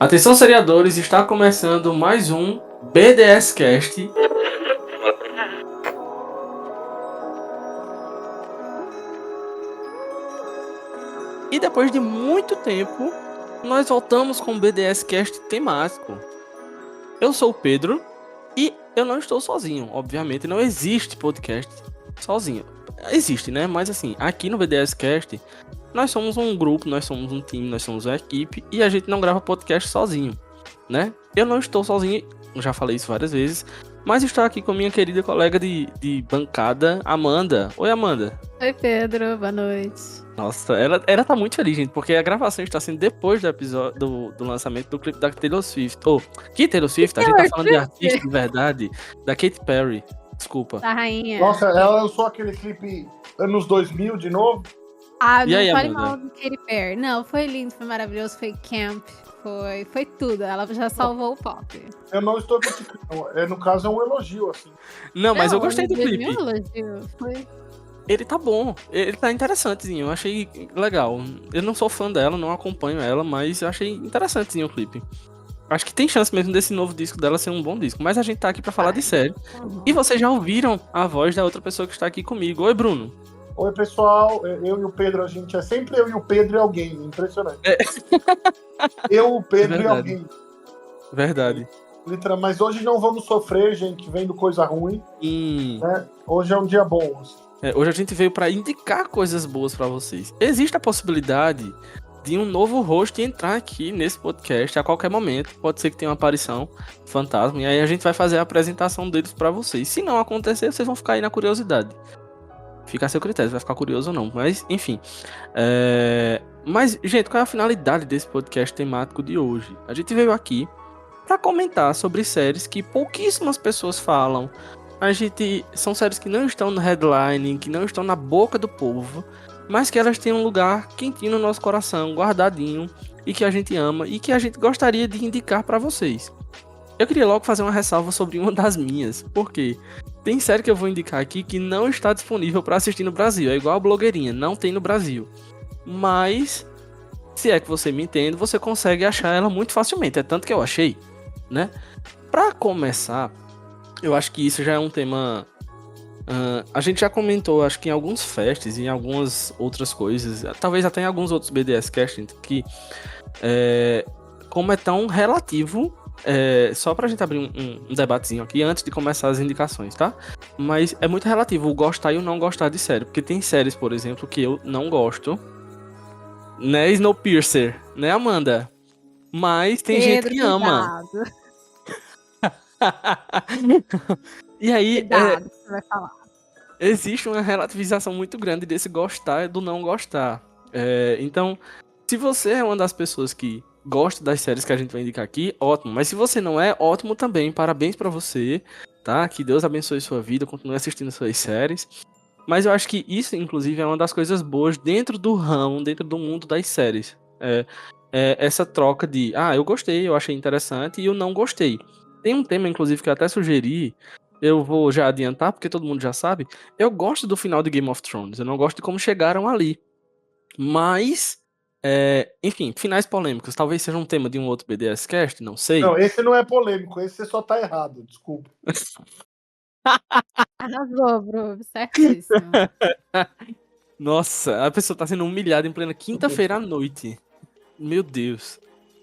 Atenção, seriadores, está começando mais um BDS Cast. E depois de muito tempo, nós voltamos com o BDS Cast temático. Eu sou o Pedro e eu não estou sozinho, obviamente. Não existe podcast sozinho. Existe, né? Mas assim, aqui no BDS Cast, nós somos um grupo, nós somos um time, nós somos uma equipe e a gente não grava podcast sozinho, né? Eu não estou sozinho, já falei isso várias vezes, mas estou aqui com minha querida colega de bancada, Amanda. Oi, Amanda. Oi, Pedro, boa noite. Nossa, ela tá muito feliz, gente, porque a gravação está sendo depois do episódio do lançamento do clipe da Taylor Swift. Que Taylor Swift? A gente tá falando de artista de verdade, da Katy Perry. Desculpa. Da rainha. Nossa, ela lançou aquele clipe anos 2000 de novo? Ah, E não aí, fale Amanda? mal do Katy Perry. Não, foi lindo, foi maravilhoso, foi camp, foi tudo. Ela já salvou o pop. Eu não estou criticando. No caso, é um elogio, assim. Não, mas eu gostei do anos clipe. 2000, elogio, foi. Ele tá bom, ele tá interessantezinho, eu achei legal. Eu não sou fã dela, não acompanho ela, mas eu achei interessantezinho o clipe. Acho que tem chance mesmo desse novo disco dela ser um bom disco, mas a gente tá aqui pra falar de série. E vocês já ouviram a voz da outra pessoa que está aqui comigo. Oi, Bruno. Oi, pessoal. Eu e o Pedro, a gente é sempre eu e o Pedro e alguém. Impressionante. Eu, o Pedro Verdade. e alguém. Verdade. Mas hoje não vamos sofrer, gente, vendo coisa ruim. Né? Hoje é um dia bom. Assim. Hoje a gente veio pra indicar coisas boas pra vocês. Existe a possibilidade de um novo host entrar aqui nesse podcast a qualquer momento. Pode ser que tenha uma aparição fantasma. E aí a gente vai fazer a apresentação deles pra vocês. Se não acontecer, vocês vão ficar aí na curiosidade. Fica a seu critério, vai ficar curioso ou não. Mas, enfim. Mas, gente, qual é a finalidade desse podcast temático de hoje? A gente veio aqui pra comentar sobre séries que pouquíssimas pessoas falam. São séries que não estão no headline, que não estão na boca do povo, mas que elas têm um lugar quentinho no nosso coração, guardadinho, e que a gente ama, e que a gente gostaria de indicar pra vocês. Eu queria logo fazer uma ressalva sobre uma das minhas, porque tem série que eu vou indicar aqui que não está disponível pra assistir no Brasil, é igual a Blogueirinha, não tem no Brasil. Mas, se é que você me entende, você consegue achar ela muito facilmente, é tanto que eu achei, né? Pra começar, eu acho que isso já é um tema. A gente já comentou, acho que em alguns fests e em algumas outras coisas, talvez até em alguns outros BDS Cast, que como é tão relativo, só pra gente abrir um debatezinho aqui antes de começar as indicações, tá? Mas é muito relativo o gostar e o não gostar de série, porque tem séries, por exemplo, que eu não gosto, né, Snowpiercer, né, Amanda? Mas tem gente que ama. E aí, Cuidado, que você vai falar. existe uma relativização muito grande desse gostar e do não gostar. Então, se você é uma das pessoas que gosta das séries que a gente vai indicar aqui, ótimo. Mas se você não é, ótimo também. Parabéns pra você, tá? Que Deus abençoe sua vida, continue assistindo suas séries. Mas eu acho que isso, inclusive, é uma das coisas boas dentro do ramo, dentro do mundo das séries. Essa troca de, eu gostei, eu achei interessante, e eu não gostei. Tem um tema, inclusive, que eu até sugeri, eu vou já adiantar, porque todo mundo já sabe. Eu gosto do final de Game of Thrones, eu não gosto de como chegaram ali. Mas, enfim, finais polêmicos, talvez seja um tema de um outro BDS Cast, não sei. Não, esse não é polêmico, esse você só tá errado, desculpa. Arrasou, Bru, certíssimo. Nossa, a pessoa tá sendo humilhada em plena quinta-feira à noite. Meu Deus.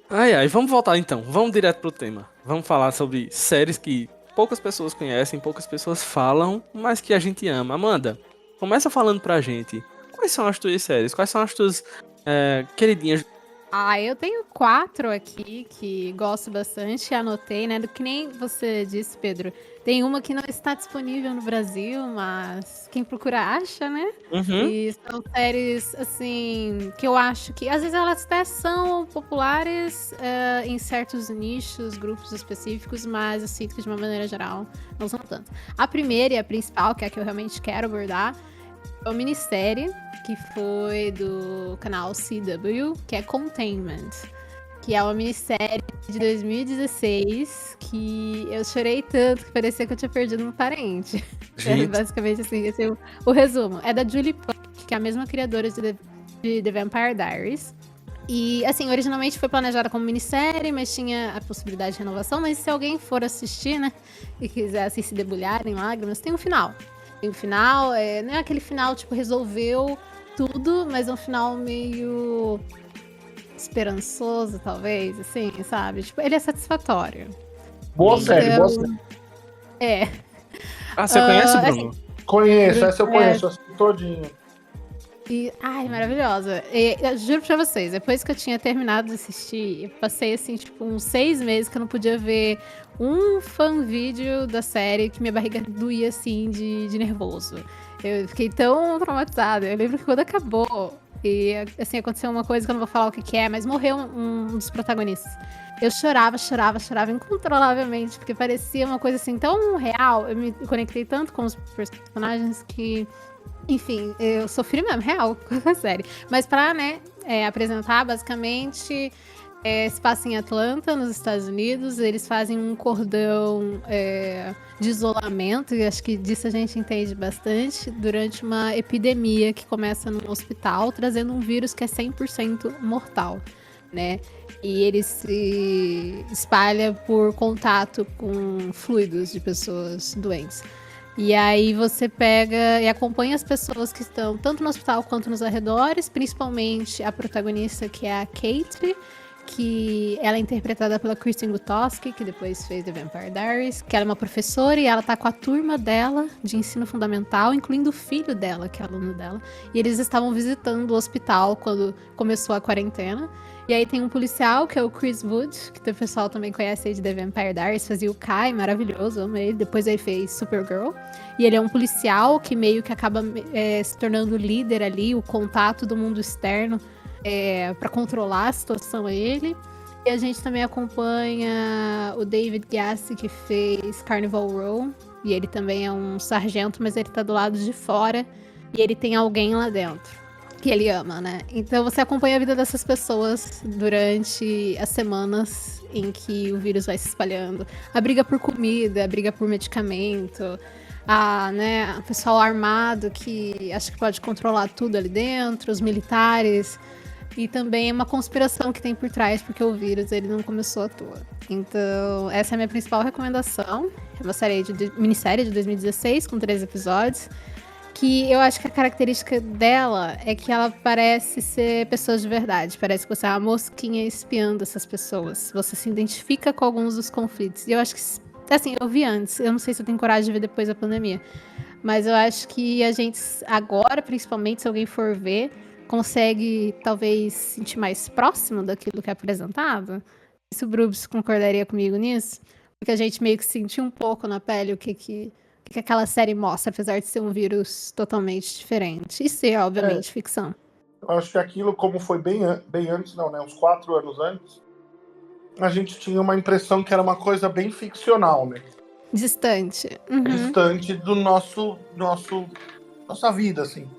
Ai, vamos voltar então, vamos direto pro tema. Vamos falar sobre séries que poucas pessoas conhecem, poucas pessoas falam, mas que a gente ama. Amanda, começa falando pra gente, quais são as tuas séries? Quais são as tuas queridinhas? Eu tenho 4 aqui que gosto bastante, anotei, né? Do que nem você disse, Pedro. Tem uma que não está disponível no Brasil, mas quem procura acha, né? Uhum. E são séries, assim, que eu acho que às vezes elas até são populares em certos nichos, grupos específicos, mas eu sinto que de uma maneira geral não são tanto. A primeira e a principal, que é a que eu realmente quero abordar, é uma minissérie que foi do canal CW, que é Containment, que é uma minissérie de 2016 que eu chorei tanto que parecia que eu tinha perdido um parente. Basicamente assim, esse é o resumo. É da Julie Plec, que é a mesma criadora de The Vampire Diaries. E, assim, originalmente foi planejada como minissérie, mas tinha a possibilidade de renovação. Mas se alguém for assistir, né, e quiser assim, se debulhar em lágrimas, tem um final. Tem um final, não é aquele final, tipo, resolveu tudo, mas é um final meio esperançoso, talvez, assim, sabe? Tipo, ele é satisfatório. Boa série, boa Então, série. Você conhece, Bruno? Conheço, essa eu conheço, assisti todinha. Ai, maravilhosa. Eu juro pra vocês, depois que eu tinha terminado de assistir, eu passei, assim, tipo, uns 6 meses que eu não podia ver um fan vídeo da série que minha barriga doía, assim, de nervoso. Eu fiquei tão traumatizada. Eu lembro que quando acabou, e, assim, aconteceu uma coisa que eu não vou falar o que é, mas morreu um dos protagonistas. Eu chorava incontrolavelmente, porque parecia uma coisa, assim, tão real. Eu me conectei tanto com os personagens que... Enfim, eu sofri mesmo, real, com a série. Mas pra, né, apresentar, basicamente, se passa em Atlanta, nos Estados Unidos. Eles fazem um cordão de isolamento, e acho que disso a gente entende bastante, durante uma epidemia que começa num hospital, trazendo um vírus que é 100% mortal, né? E ele se espalha por contato com fluidos de pessoas doentes. E aí você pega e acompanha as pessoas que estão tanto no hospital quanto nos arredores, principalmente a protagonista, que é a Kate, que ela é interpretada pela Kristen Gutowski, que depois fez The Vampire Diaries, que ela é uma professora e ela tá com a turma dela de ensino fundamental, incluindo o filho dela, que é aluno dela. E eles estavam visitando o hospital quando começou a quarentena. E aí tem um policial, que é o Chris Wood, que o pessoal também conhece aí de The Vampire Diaries, fazia o Kai, maravilhoso, amo ele. Depois ele fez Supergirl. E ele é um policial que meio que acaba se tornando líder ali, o contato do mundo externo para controlar a situação a ele. E a gente também acompanha o David Gassi, que fez Carnival Row. E ele também é um sargento, mas ele tá do lado de fora. E ele tem alguém lá dentro que ele ama, né? Então você acompanha a vida dessas pessoas durante as semanas em que o vírus vai se espalhando. A briga por comida, a briga por medicamento, o pessoal armado que acha que pode controlar tudo ali dentro, os militares. E também uma conspiração que tem por trás, porque o vírus ele não começou à toa. Então, essa é a minha principal recomendação. É uma minissérie de 2016, com 3 episódios. Que eu acho que a característica dela é que ela parece ser pessoas de verdade. Parece que você é uma mosquinha espiando essas pessoas. Você se identifica com alguns dos conflitos. E eu acho que, assim, eu vi antes. Eu não sei se eu tenho coragem de ver depois da pandemia. Mas eu acho que a gente, agora, principalmente, se alguém for ver, consegue, talvez, se sentir mais próximo daquilo que é apresentado. Se o Brubs concordaria comigo nisso. Porque a gente meio que sentiu um pouco na pele o que aquela série mostra, apesar de ser um vírus totalmente diferente. E ser, obviamente, ficção. Eu acho que aquilo, como foi bem antes, não, né? Uns 4 anos antes, a gente tinha uma impressão que era uma coisa bem ficcional, né? Distante. Uhum. Distante do nossa vida, assim.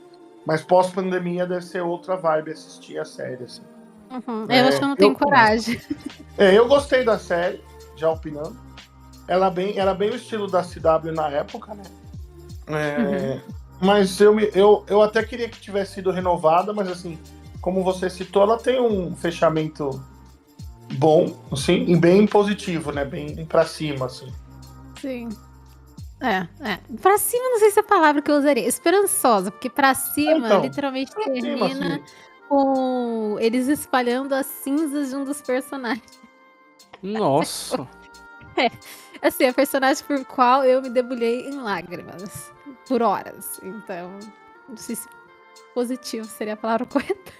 Mas pós-pandemia deve ser outra vibe assistir a série, assim. Uhum. Eu acho que eu não tenho coragem. Eu gostei da série, já opinando. Era bem o estilo da CW na época, né? Mas eu até queria que tivesse sido renovada, mas assim, como você citou, ela tem um fechamento bom, assim, e bem positivo, né? Bem pra cima, assim. Sim. Pra cima, não sei se é a palavra que eu usaria. Esperançosa, porque pra cima, literalmente termina assim, com eles espalhando as cinzas de um dos personagens. Nossa! Assim, a personagem por qual eu me debulhei em lágrimas por horas. Então, não sei se positivo seria a palavra correta.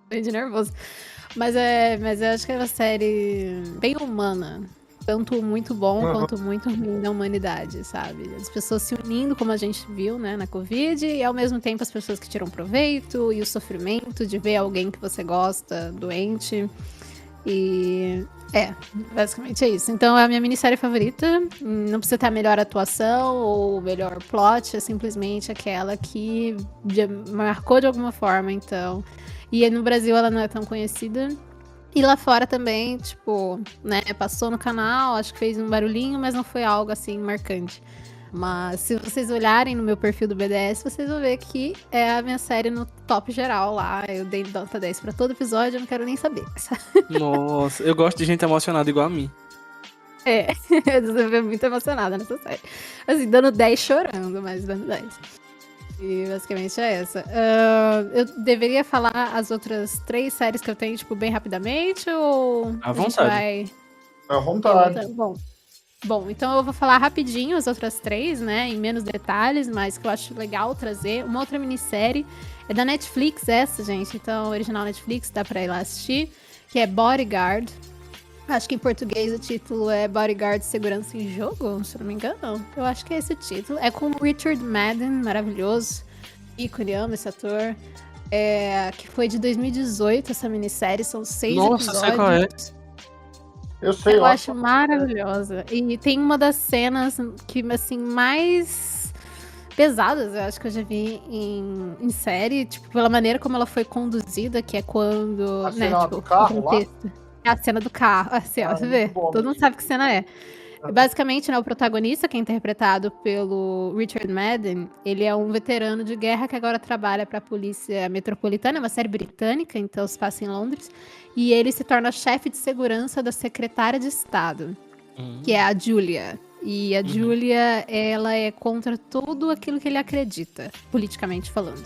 Bem de nervoso. Mas eu acho que é uma série bem humana. Tanto muito bom quanto muito ruim da humanidade, sabe? As pessoas se unindo, como a gente viu, né, na Covid, e ao mesmo tempo as pessoas que tiram proveito, e o sofrimento de ver alguém que você gosta doente. E basicamente é isso. Então é a minha minissérie favorita. Não precisa ter a melhor atuação ou o melhor plot, é simplesmente aquela que marcou de alguma forma, então. E no Brasil ela não é tão conhecida. E lá fora também, tipo, né, passou no canal, acho que fez um barulhinho, mas não foi algo assim marcante. Mas se vocês olharem no meu perfil do BDS, vocês vão ver que é a minha série no top geral lá. Eu dei nota 10 pra todo episódio, eu não quero nem saber. Nossa, eu gosto de gente emocionada igual a mim. É, eu tô muito emocionada nessa série. Assim, dando 10 chorando, mas dando 10. E basicamente é essa. Eu deveria falar as outras 3 séries que eu tenho, tipo, bem rapidamente, ou À a gente vontade. vai... À vontade. Bom, então eu vou falar rapidinho as outras 3, né, em menos detalhes, mas que eu acho legal trazer. Uma outra minissérie é da Netflix essa, gente, então original Netflix, dá pra ir lá assistir, que é Bodyguard. Acho que em português o título é Bodyguard Segurança em Jogo, se não me engano. Eu acho que é esse o título. É com o Richard Madden, maravilhoso. Ícone, amo esse ator. Que foi de 2018 essa minissérie, são 6 Nossa, episódios. sei qual é. Eu sei, Eu acho maravilhosa. E tem uma das cenas que, assim, mais pesadas, eu acho que eu já vi em série, tipo, pela maneira como ela foi conduzida, que é quando, A né, cena tipo, do carro o contexto. É a cena do carro, assim, ó, você vê? muito bom Todo mundo mesmo. sabe que cena é. Basicamente, né, o protagonista, que é interpretado pelo Richard Madden, ele é um veterano de guerra que agora trabalha para a Polícia Metropolitana, é uma série britânica, então se passa em Londres, e ele se torna chefe de segurança da secretária de Estado, que é a Julia. E a Julia, ela é contra tudo aquilo que ele acredita, politicamente falando.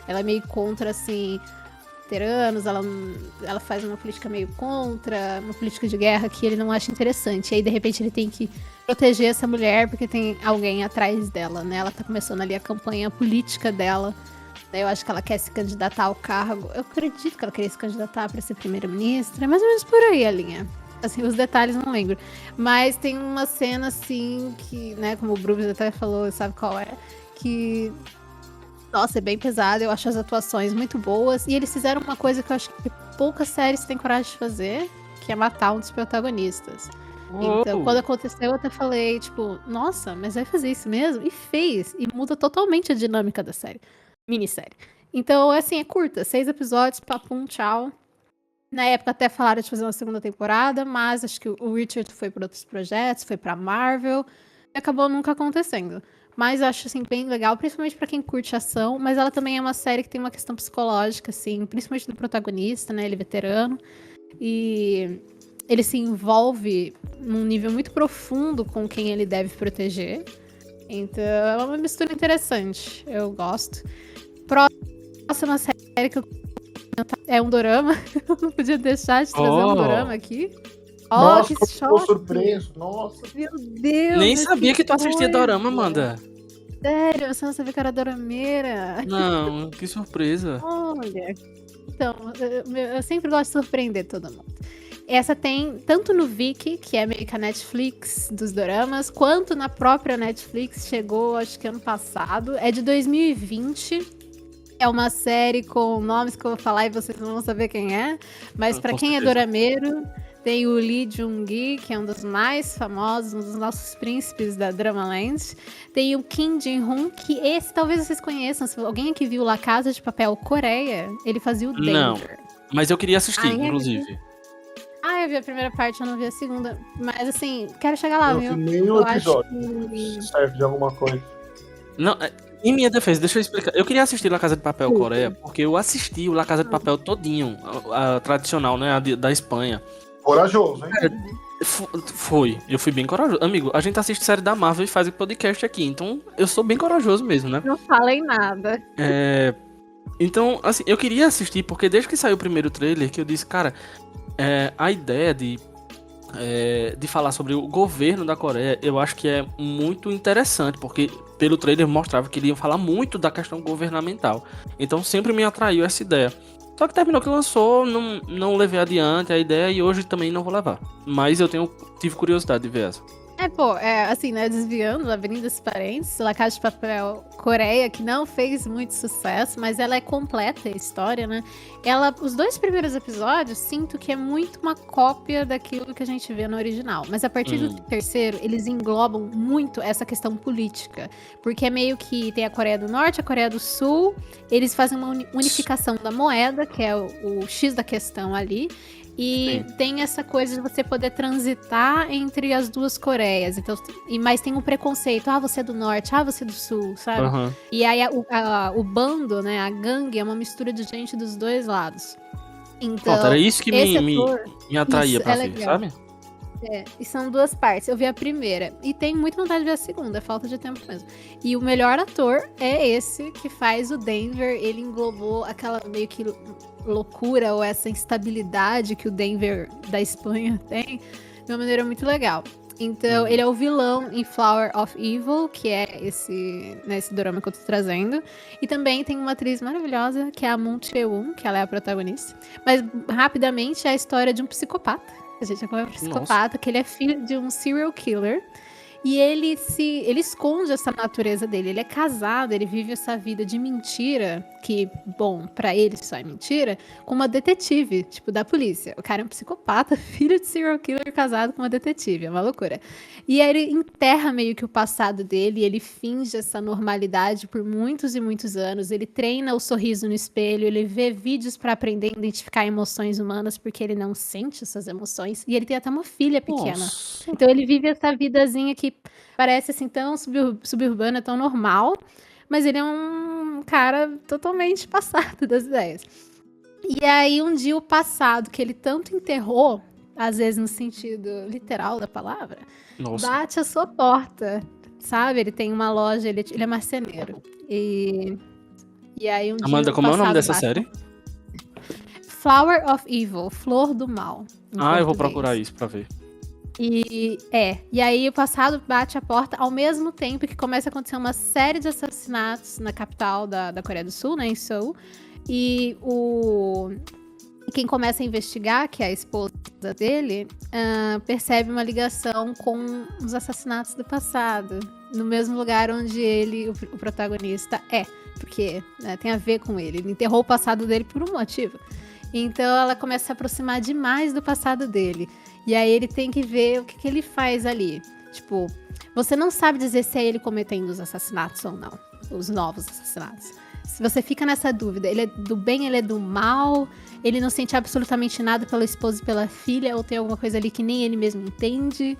Ela é meio contra, assim, veteranos, ela faz uma política meio contra, uma política de guerra que ele não acha interessante. E aí, de repente, ele tem que proteger essa mulher porque tem alguém atrás dela, né? Ela tá começando ali a campanha política dela. Daí eu acho que ela quer se candidatar ao cargo. Eu acredito que ela queria se candidatar para ser primeira-ministra. É mais ou menos por aí a linha. Assim, os detalhes não lembro. Mas tem uma cena, assim, que, né, como o Brubis até falou, sabe qual é? Que... Nossa, é bem pesado, eu acho as atuações muito boas. E eles fizeram uma coisa que eu acho que poucas séries têm coragem de fazer, que é matar um dos protagonistas. Então, quando aconteceu, eu até falei, tipo, nossa, mas vai fazer isso mesmo? E fez. E muda totalmente a dinâmica da série. Minissérie. Então, assim, é curta. 6 episódios, papum, tchau. Na época até falaram de fazer uma segunda temporada, mas acho que o Richard foi para outros projetos, foi pra Marvel. E acabou nunca acontecendo. Mas eu acho, assim, bem legal, principalmente pra quem curte ação. Mas ela também é uma série que tem uma questão psicológica, assim, principalmente do protagonista, né? Ele é veterano. E ele se envolve num nível muito profundo com quem ele deve proteger. Então, é uma mistura interessante. Eu gosto. Próxima série que eu é um dorama. Eu não podia deixar de trazer um dorama aqui. Nossa, que ficou choque. surpreso. Nossa. Meu Deus. Nem sabia que tu assistia dorama, Amanda. Sério, você não sabia que era dorameira? Não, que surpresa. Olha. Então, eu sempre gosto de surpreender todo mundo. Essa tem tanto no Viki, que é meio que a Netflix dos doramas, quanto na própria Netflix, chegou acho que ano passado. É de 2020. É uma série com nomes que eu vou falar e vocês não vão saber quem é. Mas pra quem é dorameiro, tem o Lee Jung-gi, que é um dos mais famosos, um dos nossos príncipes da Dramaland. Tem o Kim Jin-hoon, que esse talvez vocês conheçam. Se alguém aqui viu La Casa de Papel Coreia, ele fazia o Danger. Não, mas eu queria assistir, inclusive. Eu vi a primeira parte, eu não vi a segunda. Mas assim, quero chegar lá, viu? Eu vi nenhum episódio. Serve de alguma coisa. Não, em minha defesa, deixa eu explicar. Eu queria assistir La Casa de Papel Coreia, porque eu assisti o La Casa de Papel todinho, a tradicional, né, da Espanha. Corajoso, hein? Foi, eu fui bem corajoso. Amigo, a gente assiste série da Marvel e faz o podcast aqui, então eu sou bem corajoso mesmo, né? Não falei nada. Então, assim, eu queria assistir, porque desde que saiu o primeiro trailer, que eu disse, cara, a ideia de falar sobre o governo da Coreia, eu acho que é muito interessante, porque pelo trailer mostrava que iriam falar muito da questão governamental. Então sempre me atraiu essa ideia. Só que terminou que lançou, não levei adiante a ideia e hoje também não vou levar. Mas eu tive curiosidade de ver essa. Assim, né, desviando, abrindo esse parênteses, La Casa de Papel Coreia, que não fez muito sucesso, mas ela é completa a história, né? Os 2 primeiros episódios, sinto que é muito uma cópia daquilo que a gente vê no original. Mas a partir do terceiro, eles englobam muito essa questão política. Porque é meio que tem a Coreia do Norte, a Coreia do Sul, eles fazem uma unificação da moeda, que é o X da questão ali. E tem essa coisa de você poder transitar entre as duas Coreias. Então, mas tem um preconceito. Ah, você é do norte, ah, você é do sul, sabe? Aham. E aí o bando, né, a gangue, é uma mistura de gente dos dois lados. Então, Pronto, era isso que esse me ator, atraía isso, pra é ver, legal. sabe? E são duas partes. Eu vi a primeira. E tenho muita vontade de ver a segunda. É falta de tempo mesmo. E o melhor ator é esse que faz o Denver. Ele englobou aquela meio que loucura ou essa instabilidade que o Denver da Espanha tem de uma maneira muito legal. Então, ele é o vilão em Flower of Evil, que é esse drama que eu tô trazendo. E também tem uma atriz maravilhosa, que é a Moon Chae-won, que ela é a protagonista. Mas, rapidamente, é a história de um psicopata. A gente é um psicopata, que ele é filho de um serial killer. E ele esconde essa natureza dele. Ele é casado, ele vive essa vida de mentira, que, bom, pra ele só é mentira, com uma detetive, tipo, da polícia. O cara é um psicopata, filho de serial killer, casado com uma detetive. É uma loucura. E aí ele enterra meio que o passado dele, ele finge essa normalidade por muitos e muitos anos. Ele treina o sorriso no espelho, ele vê vídeos pra aprender a identificar emoções humanas, porque ele não sente essas emoções. E ele tem até uma filha pequena. Nossa. Então ele vive essa vidazinha que parece assim tão suburbana, tão normal, mas ele é um cara totalmente passado das ideias. E aí um dia o passado que ele tanto enterrou, às vezes no sentido literal da palavra, Nossa. bate a sua porta, sabe? Ele tem uma loja, ele é marceneiro. E aí um Amanda, dia como é o nome passado dessa bate. série? Flower of Evil, Flor do Mal. em Eu vou português. procurar isso pra ver. E aí o passado bate a porta ao mesmo tempo que começa a acontecer uma série de assassinatos na capital da Coreia do Sul, né, em Seul. E quem começa a investigar, que é a esposa dele, percebe uma ligação com os assassinatos do passado, no mesmo lugar onde ele, o protagonista, é. Porque tem a ver com ele. Ele enterrou o passado dele por um motivo. Então ela começa a se aproximar demais do passado dele. E aí ele tem que ver o que ele faz ali. Tipo, você não sabe dizer se é ele cometendo os assassinatos ou não. Os novos assassinatos. Se você fica nessa dúvida, ele é do bem, ele é do mal, ele não sente absolutamente nada pela esposa e pela filha, ou tem alguma coisa ali que nem ele mesmo entende,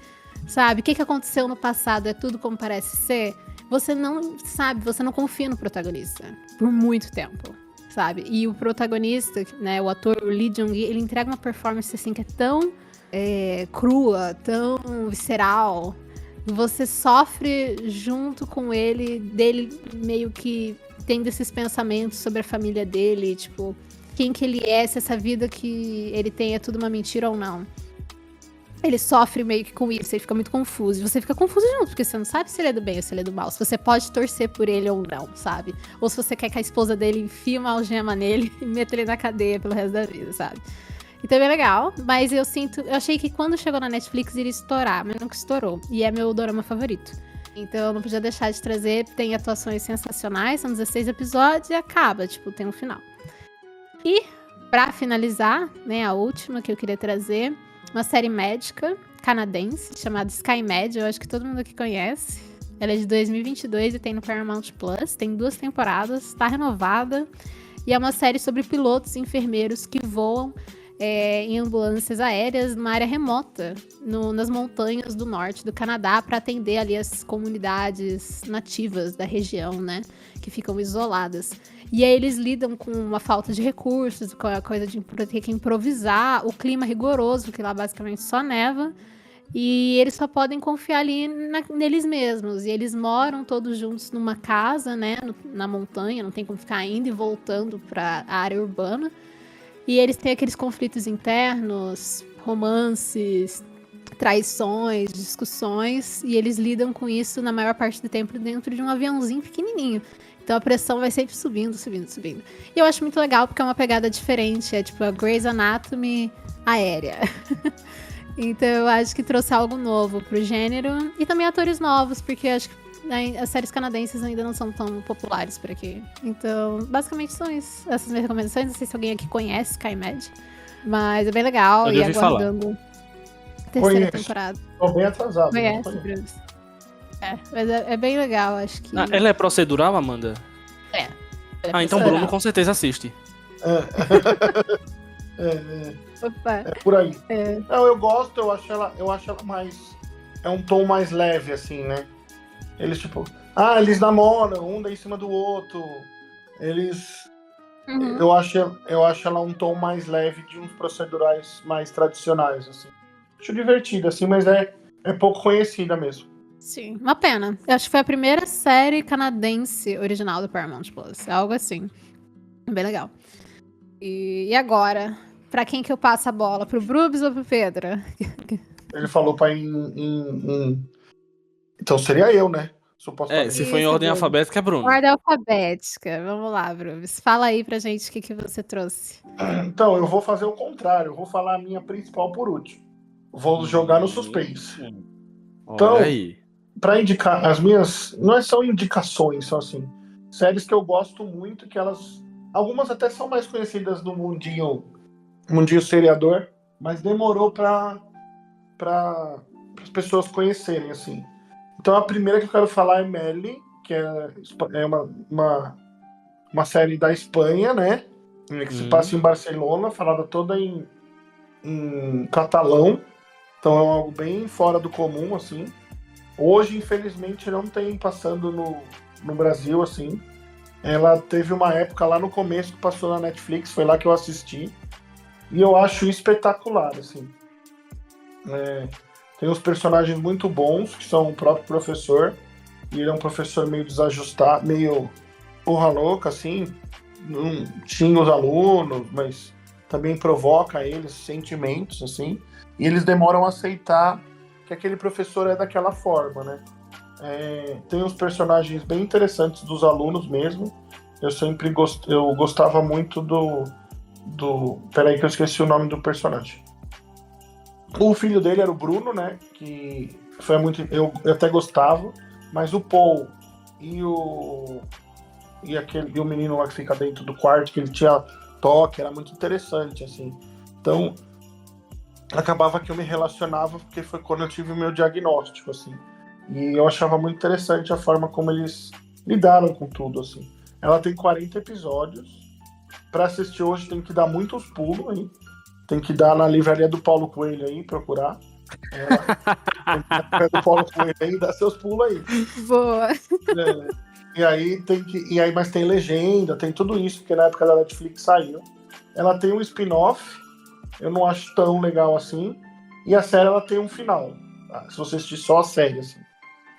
sabe? O que aconteceu no passado é tudo como parece ser? Você não sabe, você não confia no protagonista por muito tempo, sabe? E o protagonista, né, o ator, o Lee Jung-gi, ele entrega uma performance assim que é tão crua, tão visceral. Você sofre junto com ele, dele meio que tendo esses pensamentos sobre a família dele, tipo, quem que ele é, se essa vida que ele tem é tudo uma mentira ou não. Ele sofre meio que com isso, ele fica muito confuso. E você fica confuso junto, porque você não sabe se ele é do bem ou se ele é do mal. Se você pode torcer por ele ou não, sabe? Ou se você quer que a esposa dele enfie uma algema nele e meta ele na cadeia pelo resto da vida, sabe? Então é bem legal, mas eu achei que quando chegou na Netflix iria estourar, mas nunca estourou. E é meu dorama favorito. Então eu não podia deixar de trazer, tem atuações sensacionais, são 16 episódios e acaba, tipo, tem um final. E, pra finalizar, né, a última que eu queria trazer, uma série médica canadense, chamada SkyMed, eu acho que todo mundo aqui conhece. Ela é de 2022 e tem no Paramount Plus, tem 2 temporadas, tá renovada. E é uma série sobre pilotos e enfermeiros que voam em ambulâncias aéreas numa área remota, nas montanhas do norte do Canadá, para atender ali as comunidades nativas da região, né, que ficam isoladas. E aí eles lidam com uma falta de recursos, com a coisa de ter que improvisar, o clima rigoroso, que lá basicamente só neva, e eles só podem confiar ali neles mesmos. E eles moram todos juntos numa casa, né, na montanha, não tem como ficar indo e voltando para a área urbana. E eles têm aqueles conflitos internos, romances, traições, discussões, e eles lidam com isso na maior parte do tempo dentro de um aviãozinho pequenininho. Então a pressão vai sempre subindo, subindo, subindo. E eu acho muito legal porque é uma pegada diferente, é tipo a Grey's Anatomy aérea. Então eu acho que trouxe algo novo pro gênero, e também atores novos, porque eu acho que as séries canadenses ainda não são tão populares por aqui. Então, basicamente são isso. Essas minhas recomendações. Não sei se alguém aqui conhece SkyMed, mas é bem legal. Eu e ouvi aguardando a terceira temporada. Tô bem atrasado. Conhece, Bruno? Mas é bem legal, acho que... Ela é procedural, Amanda? É. Então Bruno com certeza assiste. Opa. É por aí. É. Não, eu gosto, eu acho ela mais. É um tom mais leve, assim, né? Eles, tipo, eles namoram, um dá em cima do outro. Eles. Uhum. Eu acho ela um tom mais leve de uns procedurais mais tradicionais, assim. Acho divertida, assim, mas é pouco conhecida mesmo. Sim, uma pena. Eu acho que foi a primeira série canadense original do Paramount Plus. É algo assim. Bem legal. E agora? Pra quem que eu passo a bola? Pro Brubs ou pro Pedro? Ele falou pra Então seria eu, né? Supostamente. Se for em Isso, ordem Brubs. alfabética, é Bruno. Ordem alfabética. Vamos lá, Brubs. Fala aí pra gente o que você trouxe. Então, eu vou fazer o contrário. Eu vou falar a minha principal por último. Vou jogar no suspense. Olha Então, aí. pra indicar, as minhas. Não são indicações, são assim. Séries que eu gosto muito, que elas. Algumas até são mais conhecidas do mundinho seriador, mas demorou para as pessoas conhecerem, assim. Então a primeira que eu quero falar é Melly, que é uma série da Espanha, né? Que se passa em Barcelona, falada toda em catalão. Então é algo bem fora do comum, assim. Hoje, infelizmente, não tem passando no Brasil, assim. Ela teve uma época lá no começo que passou na Netflix, foi lá que eu assisti. E eu acho espetacular, assim. Tem uns personagens muito bons, que são o próprio professor. E ele é um professor meio desajustado, meio porra louca, assim. Não xinga os alunos, mas também provoca eles sentimentos, assim. E eles demoram a aceitar que aquele professor é daquela forma, né? Tem uns personagens bem interessantes dos alunos mesmo. Eu gostava muito Peraí que eu esqueci o nome do personagem. O filho dele era o Bruno, né? Que foi muito. Eu até gostava, mas o Paul e o menino lá que fica dentro do quarto, que ele tinha toque, era muito interessante, assim. Então, acabava que eu me relacionava, porque foi quando eu tive o meu diagnóstico, assim. E eu achava muito interessante a forma como eles lidaram com tudo, assim. Ela tem 40 episódios. Pra assistir hoje tem que dar muitos pulos aí. Tem que dar na livraria do Paulo Coelho aí, procurar. Tem que ir na livraria do Paulo Coelho aí e dar seus pulos aí. Boa. Mas tem legenda, tem tudo isso, porque na época da Netflix saiu. Ela tem um spin-off, eu não acho tão legal assim. E a série ela tem um final. Tá? Se você assistir só a série, assim.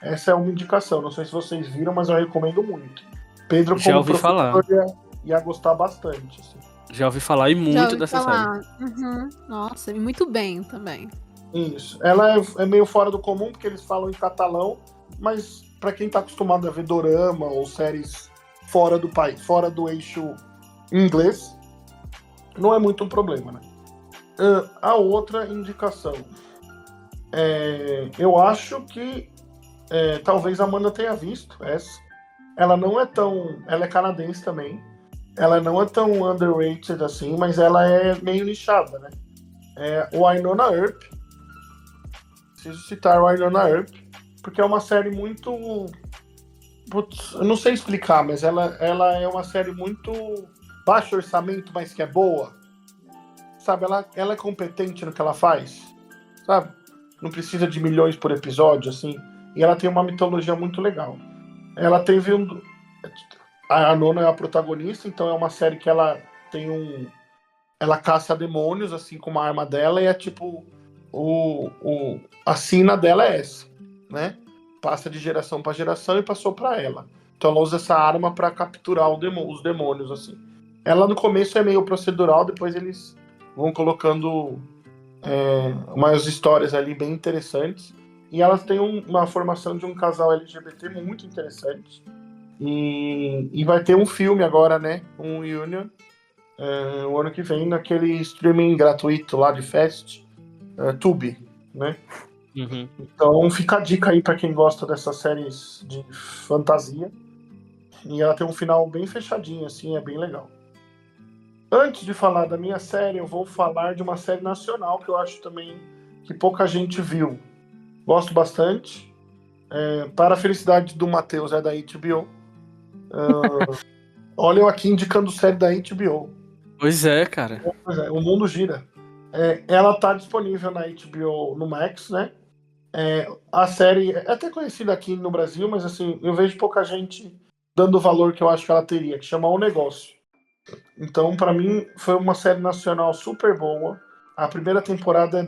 Essa é uma indicação. Não sei se vocês viram, mas eu recomendo muito. Pedro, Já como ouvi falar. professor, ia gostar bastante. Assim. Já ouvi falar e Já muito ouvi dessa falar. série. Uhum. Nossa, e muito bem também. Isso. Ela é meio fora do comum, porque eles falam em catalão, mas para quem tá acostumado a ver dorama ou séries fora do país, fora do eixo inglês, não é muito um problema, né? A outra indicação. Eu acho que talvez a Amanda tenha visto essa. Ela não é tão. Ela é canadense também. Ela não é tão underrated assim, mas ela é meio nichada, né? O Wynonna Earp. Preciso citar o Wynonna Earp, porque é uma série muito. Putz, eu não sei explicar, mas ela é uma série muito baixo orçamento, mas que é boa. Sabe, ela é competente no que ela faz. Sabe? Não precisa de milhões por episódio, assim. E ela tem uma mitologia muito legal. Ela teve a Nona é a protagonista, então é uma série que ela tem ela caça demônios, assim, com uma arma dela, e é tipo a sina dela é essa, né? Passa de geração para geração e passou para ela. Então ela usa essa arma para capturar os demônios, assim. Ela no começo é meio procedural, depois eles vão colocando umas histórias ali bem interessantes. E elas têm uma formação de um casal LGBT muito interessante. E vai ter um filme agora, né? Um Union, o ano que vem, naquele streaming gratuito lá de Fest, Tubi, né? Uhum. Então fica a dica aí pra quem gosta dessas séries de fantasia. E ela tem um final bem fechadinho, assim, é bem legal. Antes de falar da minha série, eu vou falar de uma série nacional que eu acho também que pouca gente viu. Gosto bastante. Para a felicidade do Matheus, é da HBO. Olha eu aqui indicando série da HBO. Pois é, cara. Pois é, o mundo gira. Ela tá disponível na HBO no Max, né? A série é até conhecida aqui no Brasil, mas assim, eu vejo pouca gente dando o valor que eu acho que ela teria, que chama O Negócio. Então, pra mim, foi uma série nacional super boa. A primeira temporada é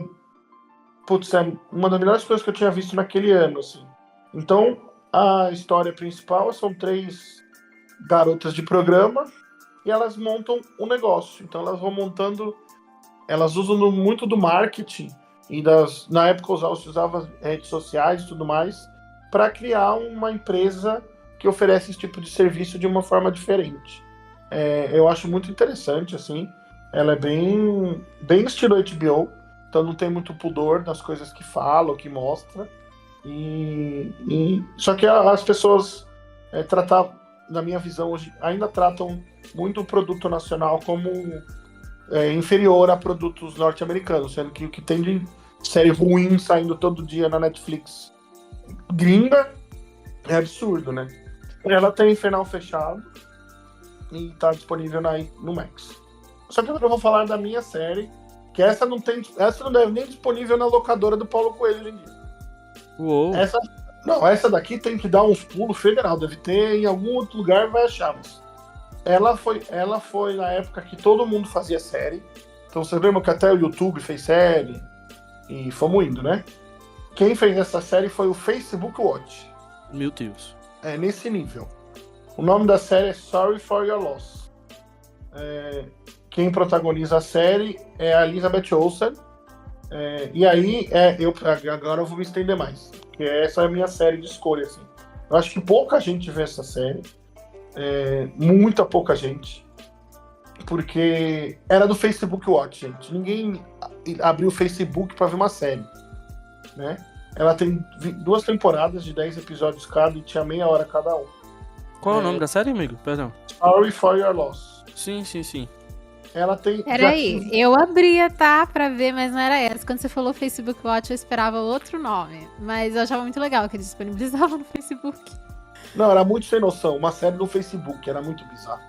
uma das melhores coisas que eu tinha visto naquele ano, assim. Então, a história principal são 3 garotas de programa e elas montam um negócio. Então, elas vão montando, elas usam muito do marketing e na época se usava redes sociais e tudo mais para criar uma empresa que oferece esse tipo de serviço de uma forma diferente. Eu acho muito interessante, assim. Ela é bem estilo HBO, então não tem muito pudor nas coisas que fala, ou que mostra. Só que as pessoas na minha visão, hoje, ainda tratam muito o produto nacional como inferior a produtos norte-americanos, sendo que o que tem de série ruim saindo todo dia na Netflix gringa é absurdo, né? Ela tem final fechado e tá disponível no Max. Só que agora eu vou falar da minha série, que essa não deve nem disponível na locadora do Paulo Coelho hoje em dia. Uou. Essa daqui tem que dar uns pulos federal, deve ter em algum outro lugar, vai achar. Mas ela foi na época que todo mundo fazia série. Então você lembra que até o YouTube fez série e fomos indo, né? Quem fez essa série foi o Facebook Watch. Meu Deus. É nesse nível. O nome da série é Sorry for Your Loss. Quem protagoniza a série é a Elizabeth Olsen. E aí, agora eu vou me estender mais. Porque essa é a minha série de escolha, assim. Eu acho que pouca gente vê essa série. Muita pouca gente. Porque era do Facebook Watch, gente. Ninguém abriu o Facebook para ver uma série, né? Ela tem 2 temporadas de 10 episódios cada e tinha meia hora cada um. Qual é o nome da série, amigo? Perdão. Sorry for Your Loss. Sim. Ela tem... Peraí, eu abria, tá, pra ver, mas não era essa. Quando você falou Facebook Watch, eu esperava outro nome. Mas eu achava muito legal que eles disponibilizavam no Facebook. Não, era muito sem noção. Uma série no Facebook, era muito bizarro.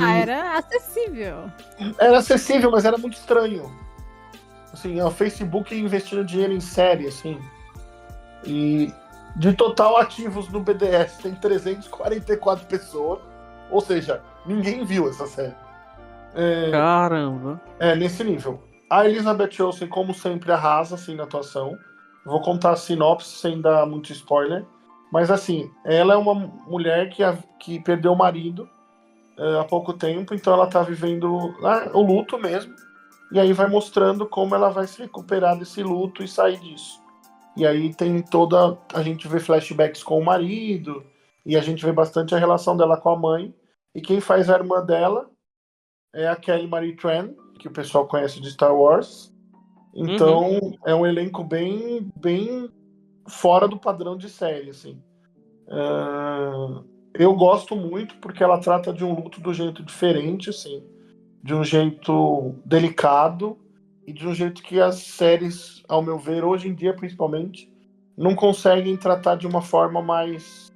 Era acessível. Era acessível, mas era muito estranho. Assim, o Facebook investindo dinheiro em série, assim. E de total ativos no BDS, tem 344 pessoas. Ou seja, ninguém viu essa série. Caramba. Nesse nível. A Elizabeth Olsen, como sempre, arrasa assim, na atuação. Vou contar a sinopse sem dar muito spoiler. Mas assim, ela é uma mulher que perdeu o marido há pouco tempo, então ela tá vivendo o luto mesmo. E aí vai mostrando como ela vai se recuperar desse luto e sair disso. E aí a gente vê flashbacks com o marido, e a gente vê bastante a relação dela com a mãe. E quem faz a irmã dela é a Kelly Marie Tran, que o pessoal conhece de Star Wars. Então, é um elenco bem, bem fora do padrão de série, assim. Eu gosto muito porque ela trata de um luto do jeito diferente, assim. De um jeito delicado e de um jeito que as séries, ao meu ver, hoje em dia, principalmente, não conseguem tratar de uma forma mais...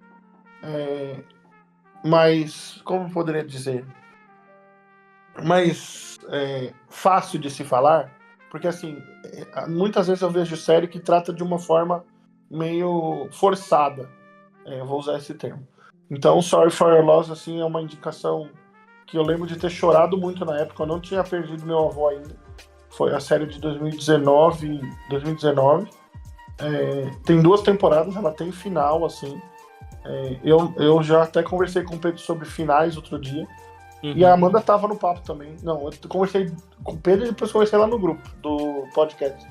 como eu poderia dizer? Mais fácil de se falar, porque assim, muitas vezes eu vejo série que trata de uma forma meio forçada, eu vou usar esse termo. Então, Sorry for Your Loss, assim, é uma indicação que eu lembro de ter chorado muito na época. Eu não tinha perdido meu avô ainda. Foi a série de 2019. Tem 2 temporadas, ela tem final, assim. Eu já até conversei com o Pedro sobre finais outro dia. E a Amanda tava no papo também. Não, eu conversei com o Pedro e depois conversei lá no grupo do podcast.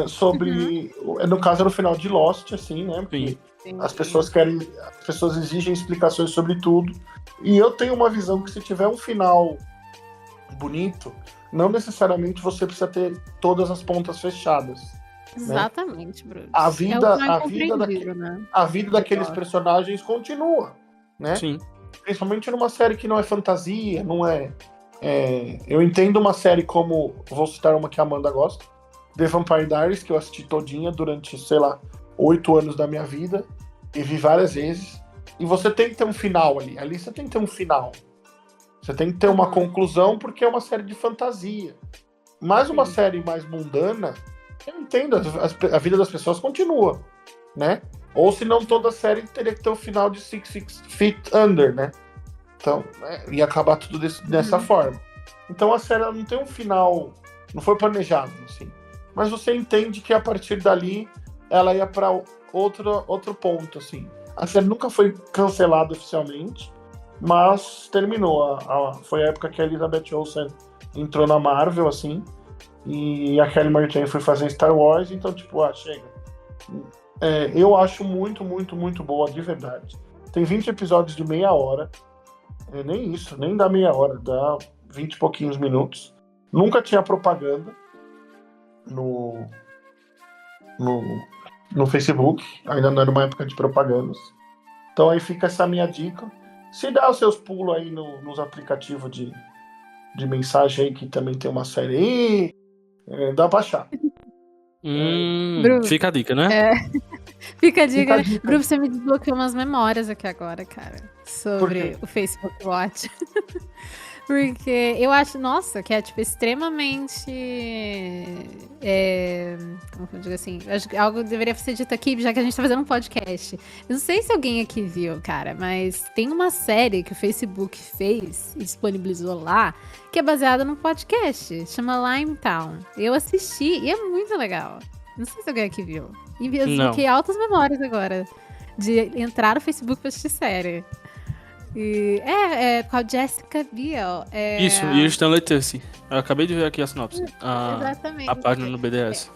Sobre... No caso, era o final de Lost, assim, né? Porque as pessoas exigem explicações sobre tudo. E eu tenho uma visão que se tiver um final bonito, não necessariamente você precisa ter todas as pontas fechadas. Exatamente, né? Bruno. A vida daqueles personagens continua, né? Sim. Principalmente numa série que não é fantasia, não é... Eu entendo uma série como... Vou citar uma que a Amanda gosta. The Vampire Diaries, que eu assisti todinha durante, 8 anos da minha vida. E vi várias vezes. E você tem que ter um final ali. Ali você tem que ter um final. Você tem que ter uma conclusão porque é uma série de fantasia. Mas uma série mais mundana, eu entendo, a vida das pessoas continua, né? Ou se não, toda série teria que ter o final de Six Feet Under, né? Então, ia acabar tudo dessa forma. Então a série ela não tem um final, não foi planejado, assim. Mas você entende que a partir dali ela ia para outro ponto, assim. A série nunca foi cancelada oficialmente, mas terminou. Foi a época que a Elizabeth Olsen entrou na Marvel, assim, e a Kelly Marie Tran foi fazer Star Wars, então, tipo, chega. Eu acho muito, muito, muito boa, de verdade. Tem 20 episódios de meia hora. Nem isso, nem dá meia hora, dá 20 e pouquinhos minutos. Nunca tinha propaganda no Facebook, ainda não era uma época de propagandas. Então aí fica essa minha dica. Se dá os seus pulos aí nos aplicativos de mensagem aí, que também tem uma série aí, dá pra achar. Fica a dica, né? Fica a dica, né? Bruno, você me desbloqueou umas memórias aqui agora, cara, sobre Por o Facebook Watch. Porque eu acho, nossa, que é, tipo, extremamente... como que eu digo assim? Acho que algo deveria ser dito aqui, já que a gente tá fazendo um podcast. Eu não sei se alguém aqui viu, cara, mas tem uma série que o Facebook fez e disponibilizou lá, que é baseada num podcast, chama Limetown. Eu assisti e é muito legal. Não sei se alguém aqui viu. E eu desbloqueei altas memórias agora de entrar no Facebook pra assistir série. E com a Jessica Biel. Isso, e o Stanley Tucci. Eu acabei de ver aqui a sinopse. Exatamente. A página no BDS.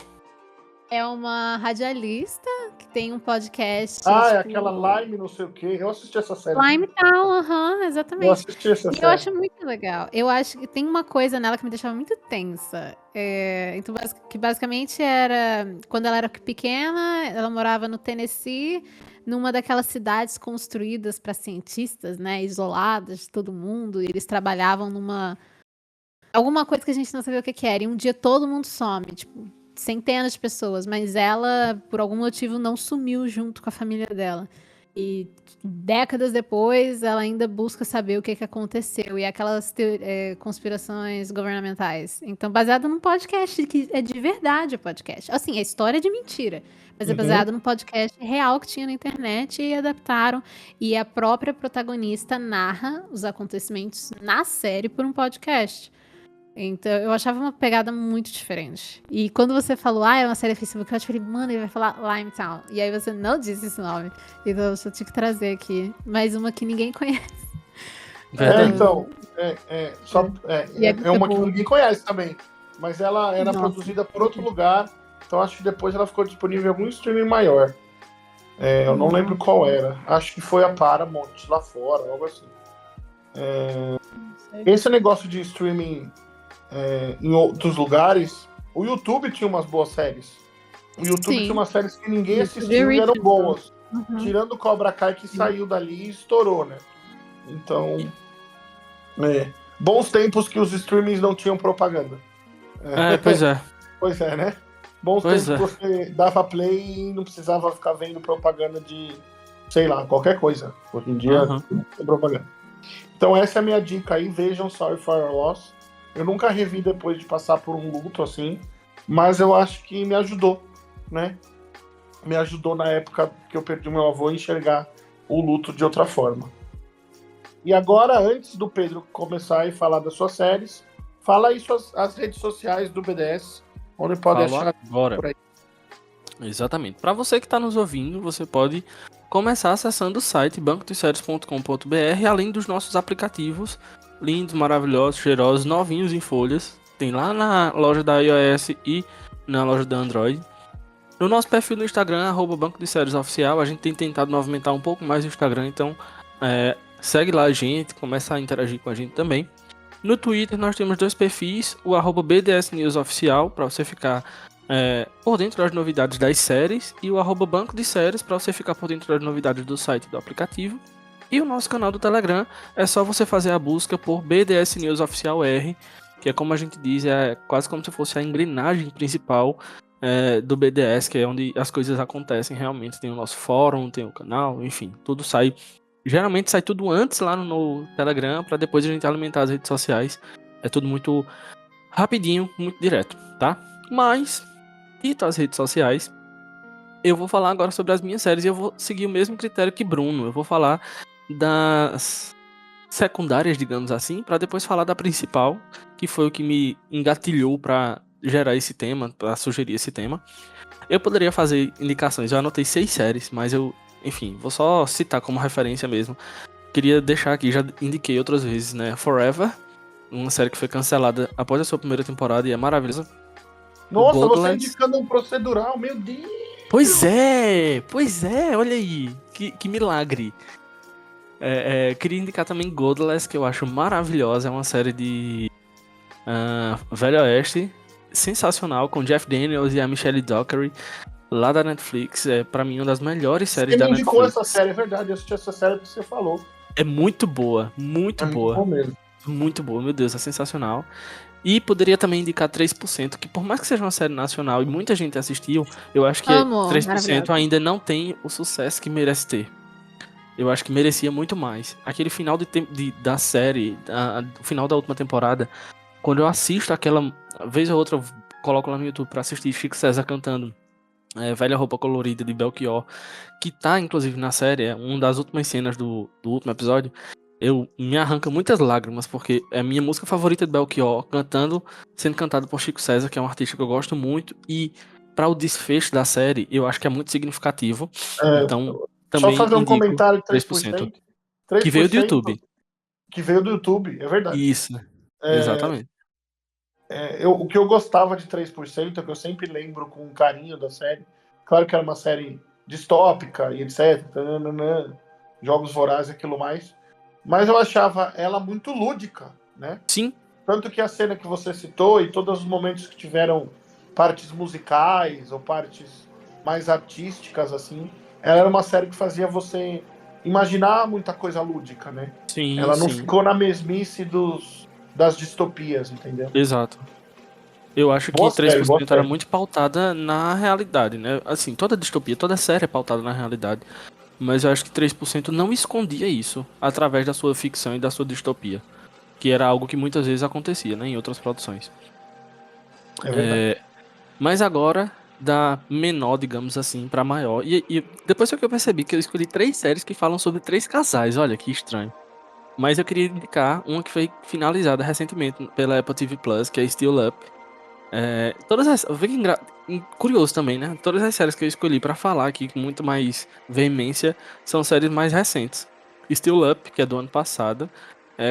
É uma radialista que tem um podcast. É aquela Lime, não sei o quê. Eu assisti essa série. Limetown, exatamente. Eu assisti essa série. Eu acho muito legal. Eu acho que tem uma coisa nela que me deixava muito tensa. Então, que basicamente era... Quando ela era pequena, ela morava no Tennessee, numa daquelas cidades construídas para cientistas, né? Isoladas de todo mundo. E eles trabalhavam numa... Alguma coisa que a gente não sabia o que era. E um dia todo mundo some, tipo... Centenas de pessoas, mas ela, por algum motivo, não sumiu junto com a família dela. E décadas depois, ela ainda busca saber o que aconteceu. E aquelas conspirações governamentais. Então, baseado num podcast, que é de verdade o podcast. Assim, a história é de mentira. Mas é baseado num podcast real que tinha na internet e adaptaram. E a própria protagonista narra os acontecimentos na série por um podcast. Então, eu achava uma pegada muito diferente. E quando você falou, é uma série Facebook, eu falei, mano, ele vai falar Limetown. E aí você não disse esse nome. Então, eu só tive que trazer aqui mais uma que ninguém conhece. É uma que ninguém conhece também. Mas ela era produzida por outro lugar. Então, acho que depois ela ficou disponível em algum streaming maior. Eu não lembro qual era. Acho que foi a Paramount lá fora, algo assim. Esse negócio de streaming... em outros lugares, o YouTube tinha umas boas séries. O YouTube tinha umas séries que ninguém assistiu e eram boas. Tirando o Cobra Kai, que saiu dali e estourou, né? Então, bons tempos que os streamings não tinham propaganda. Pois é. Pois é, né? Bons tempos que você dava play e não precisava ficar vendo propaganda de, sei lá, qualquer coisa. Hoje em dia, tem propaganda. Então essa é a minha dica aí. Vejam Sorry for Your Loss. Eu nunca revi depois de passar por um luto assim, mas eu acho que me ajudou, né? Me ajudou na época que eu perdi meu avô a enxergar o luto de outra forma. E agora, antes do Pedro começar e falar das suas séries, fala aí as redes sociais do BDS, onde pode achar agora. Por aí. Exatamente. Para você que está nos ouvindo, você pode começar acessando o site bancodosséries.com.br, além dos nossos aplicativos lindos, maravilhosos, cheirosos, novinhos em folhas. Tem lá na loja da iOS e na loja da Android. No nosso perfil no Instagram, @Banco de Séries Oficial, a gente tem tentado movimentar um pouco mais o Instagram, então segue lá a gente, começa a interagir com a gente também. No Twitter nós temos 2 perfis, o @BDS News Oficial, para você ficar por dentro das novidades das séries, e o @Banco de Séries, para você ficar por dentro das novidades do site e do aplicativo. E o nosso canal do Telegram, é só você fazer a busca por BDS News Oficial R, que é como a gente diz, é quase como se fosse a engrenagem principal do BDS, que é onde as coisas acontecem realmente. Tem o nosso fórum, tem o canal, enfim, tudo sai Geralmente sai tudo antes lá no Telegram, pra depois a gente alimentar as redes sociais. É tudo muito rapidinho, muito direto, tá? Mas, dito as redes sociais, eu vou falar agora sobre as minhas séries e eu vou seguir o mesmo critério que Bruno. Eu vou falar das secundárias, digamos assim, pra depois falar da principal, que foi o que me engatilhou pra gerar esse tema, pra sugerir esse tema. Eu poderia fazer indicações, eu anotei 6 séries, mas enfim, vou só citar como referência mesmo. Queria deixar aqui, já indiquei outras vezes, né? Forever, uma série que foi cancelada após a sua primeira temporada e é maravilhosa. Nossa, você Godlands. indicando um procedural, meu Deus! Pois é, olha aí, que milagre. Queria indicar também Godless, que eu acho maravilhosa, é uma série de Velho Oeste, sensacional, com Jeff Daniels e a Michelle Dockery, lá da Netflix. É, pra mim, uma das melhores séries Você da me indicou essa Netflix. série, é verdade. Eu assisti essa série que você falou. É muito boa, muito É muito boa. bom mesmo. Muito boa, meu Deus, é sensacional. E poderia também indicar 3%, que por mais que seja uma série nacional e muita gente assistiu, eu acho que Amo, 3% maravilhosa. ainda não tem o sucesso que merece ter. Eu acho que merecia muito mais. Aquele final da série, o final da última temporada, quando eu assisto aquela vez ou outra, eu coloco lá no YouTube pra assistir Chico César cantando Velha Roupa Colorida de Belchior, que tá inclusive na série, é uma das últimas cenas do último episódio. Eu me arranca muitas lágrimas, porque é a minha música favorita de Belchior, sendo cantado por Chico César, que é um artista que eu gosto muito, e para o desfecho da série, eu acho que é muito significativo. É, Então, só também fazer um indico comentário de 3%, 3%. que veio do 3% YouTube. que veio do YouTube, é verdade. Isso, exatamente. O que eu gostava de 3% é que eu sempre lembro com carinho da série. Claro que era uma série distópica e etc. Tananã, jogos vorazes e aquilo mais. Mas eu achava ela muito lúdica, né? Sim, Tanto que a cena que você citou e todos os momentos que tiveram partes musicais ou partes mais artísticas, assim, ela era uma série que fazia você imaginar muita coisa lúdica, né? sim, Ela não sim, ficou na mesmice das distopias, entendeu? exato. Eu acho que Boa série, boa 3% era série. muito pautada na realidade, né? Assim, toda distopia, toda série é pautada na realidade. Mas eu acho que 3% não escondia isso através da sua ficção e da sua distopia. Que era algo que muitas vezes acontecia, né? Em outras produções. É verdade. Mas agora, da menor, digamos assim, pra maior. E depois foi que eu percebi que eu escolhi 3 séries que falam sobre 3 casais. Olha que estranho. Mas eu queria indicar uma que foi finalizada recentemente pela Apple TV Plus, que é Still Up. Todas as. Vê que curioso também, né? Todas as séries que eu escolhi pra falar aqui com muito mais veemência são séries mais recentes. Still Up, que é do ano passado,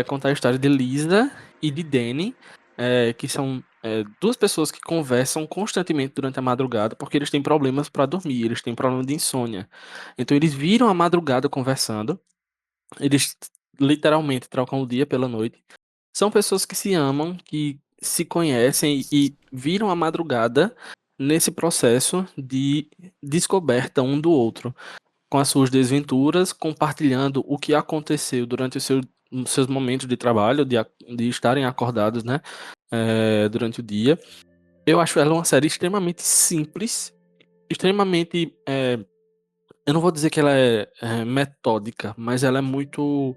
conta a história de Lisa e de Danny, que são duas pessoas que conversam constantemente durante a madrugada porque eles têm problemas pra dormir, eles têm problema de insônia. Então eles viram a madrugada conversando, eles literalmente trocam o dia pela noite. São pessoas que se amam, que se conhecem e viram a madrugada nesse processo de descoberta um do outro, com as suas desventuras, compartilhando o que aconteceu durante os seus momentos de trabalho, de estarem acordados, né, durante o dia. Eu acho ela uma série extremamente simples, extremamente. Eu não vou dizer que ela é metódica, mas ela é muito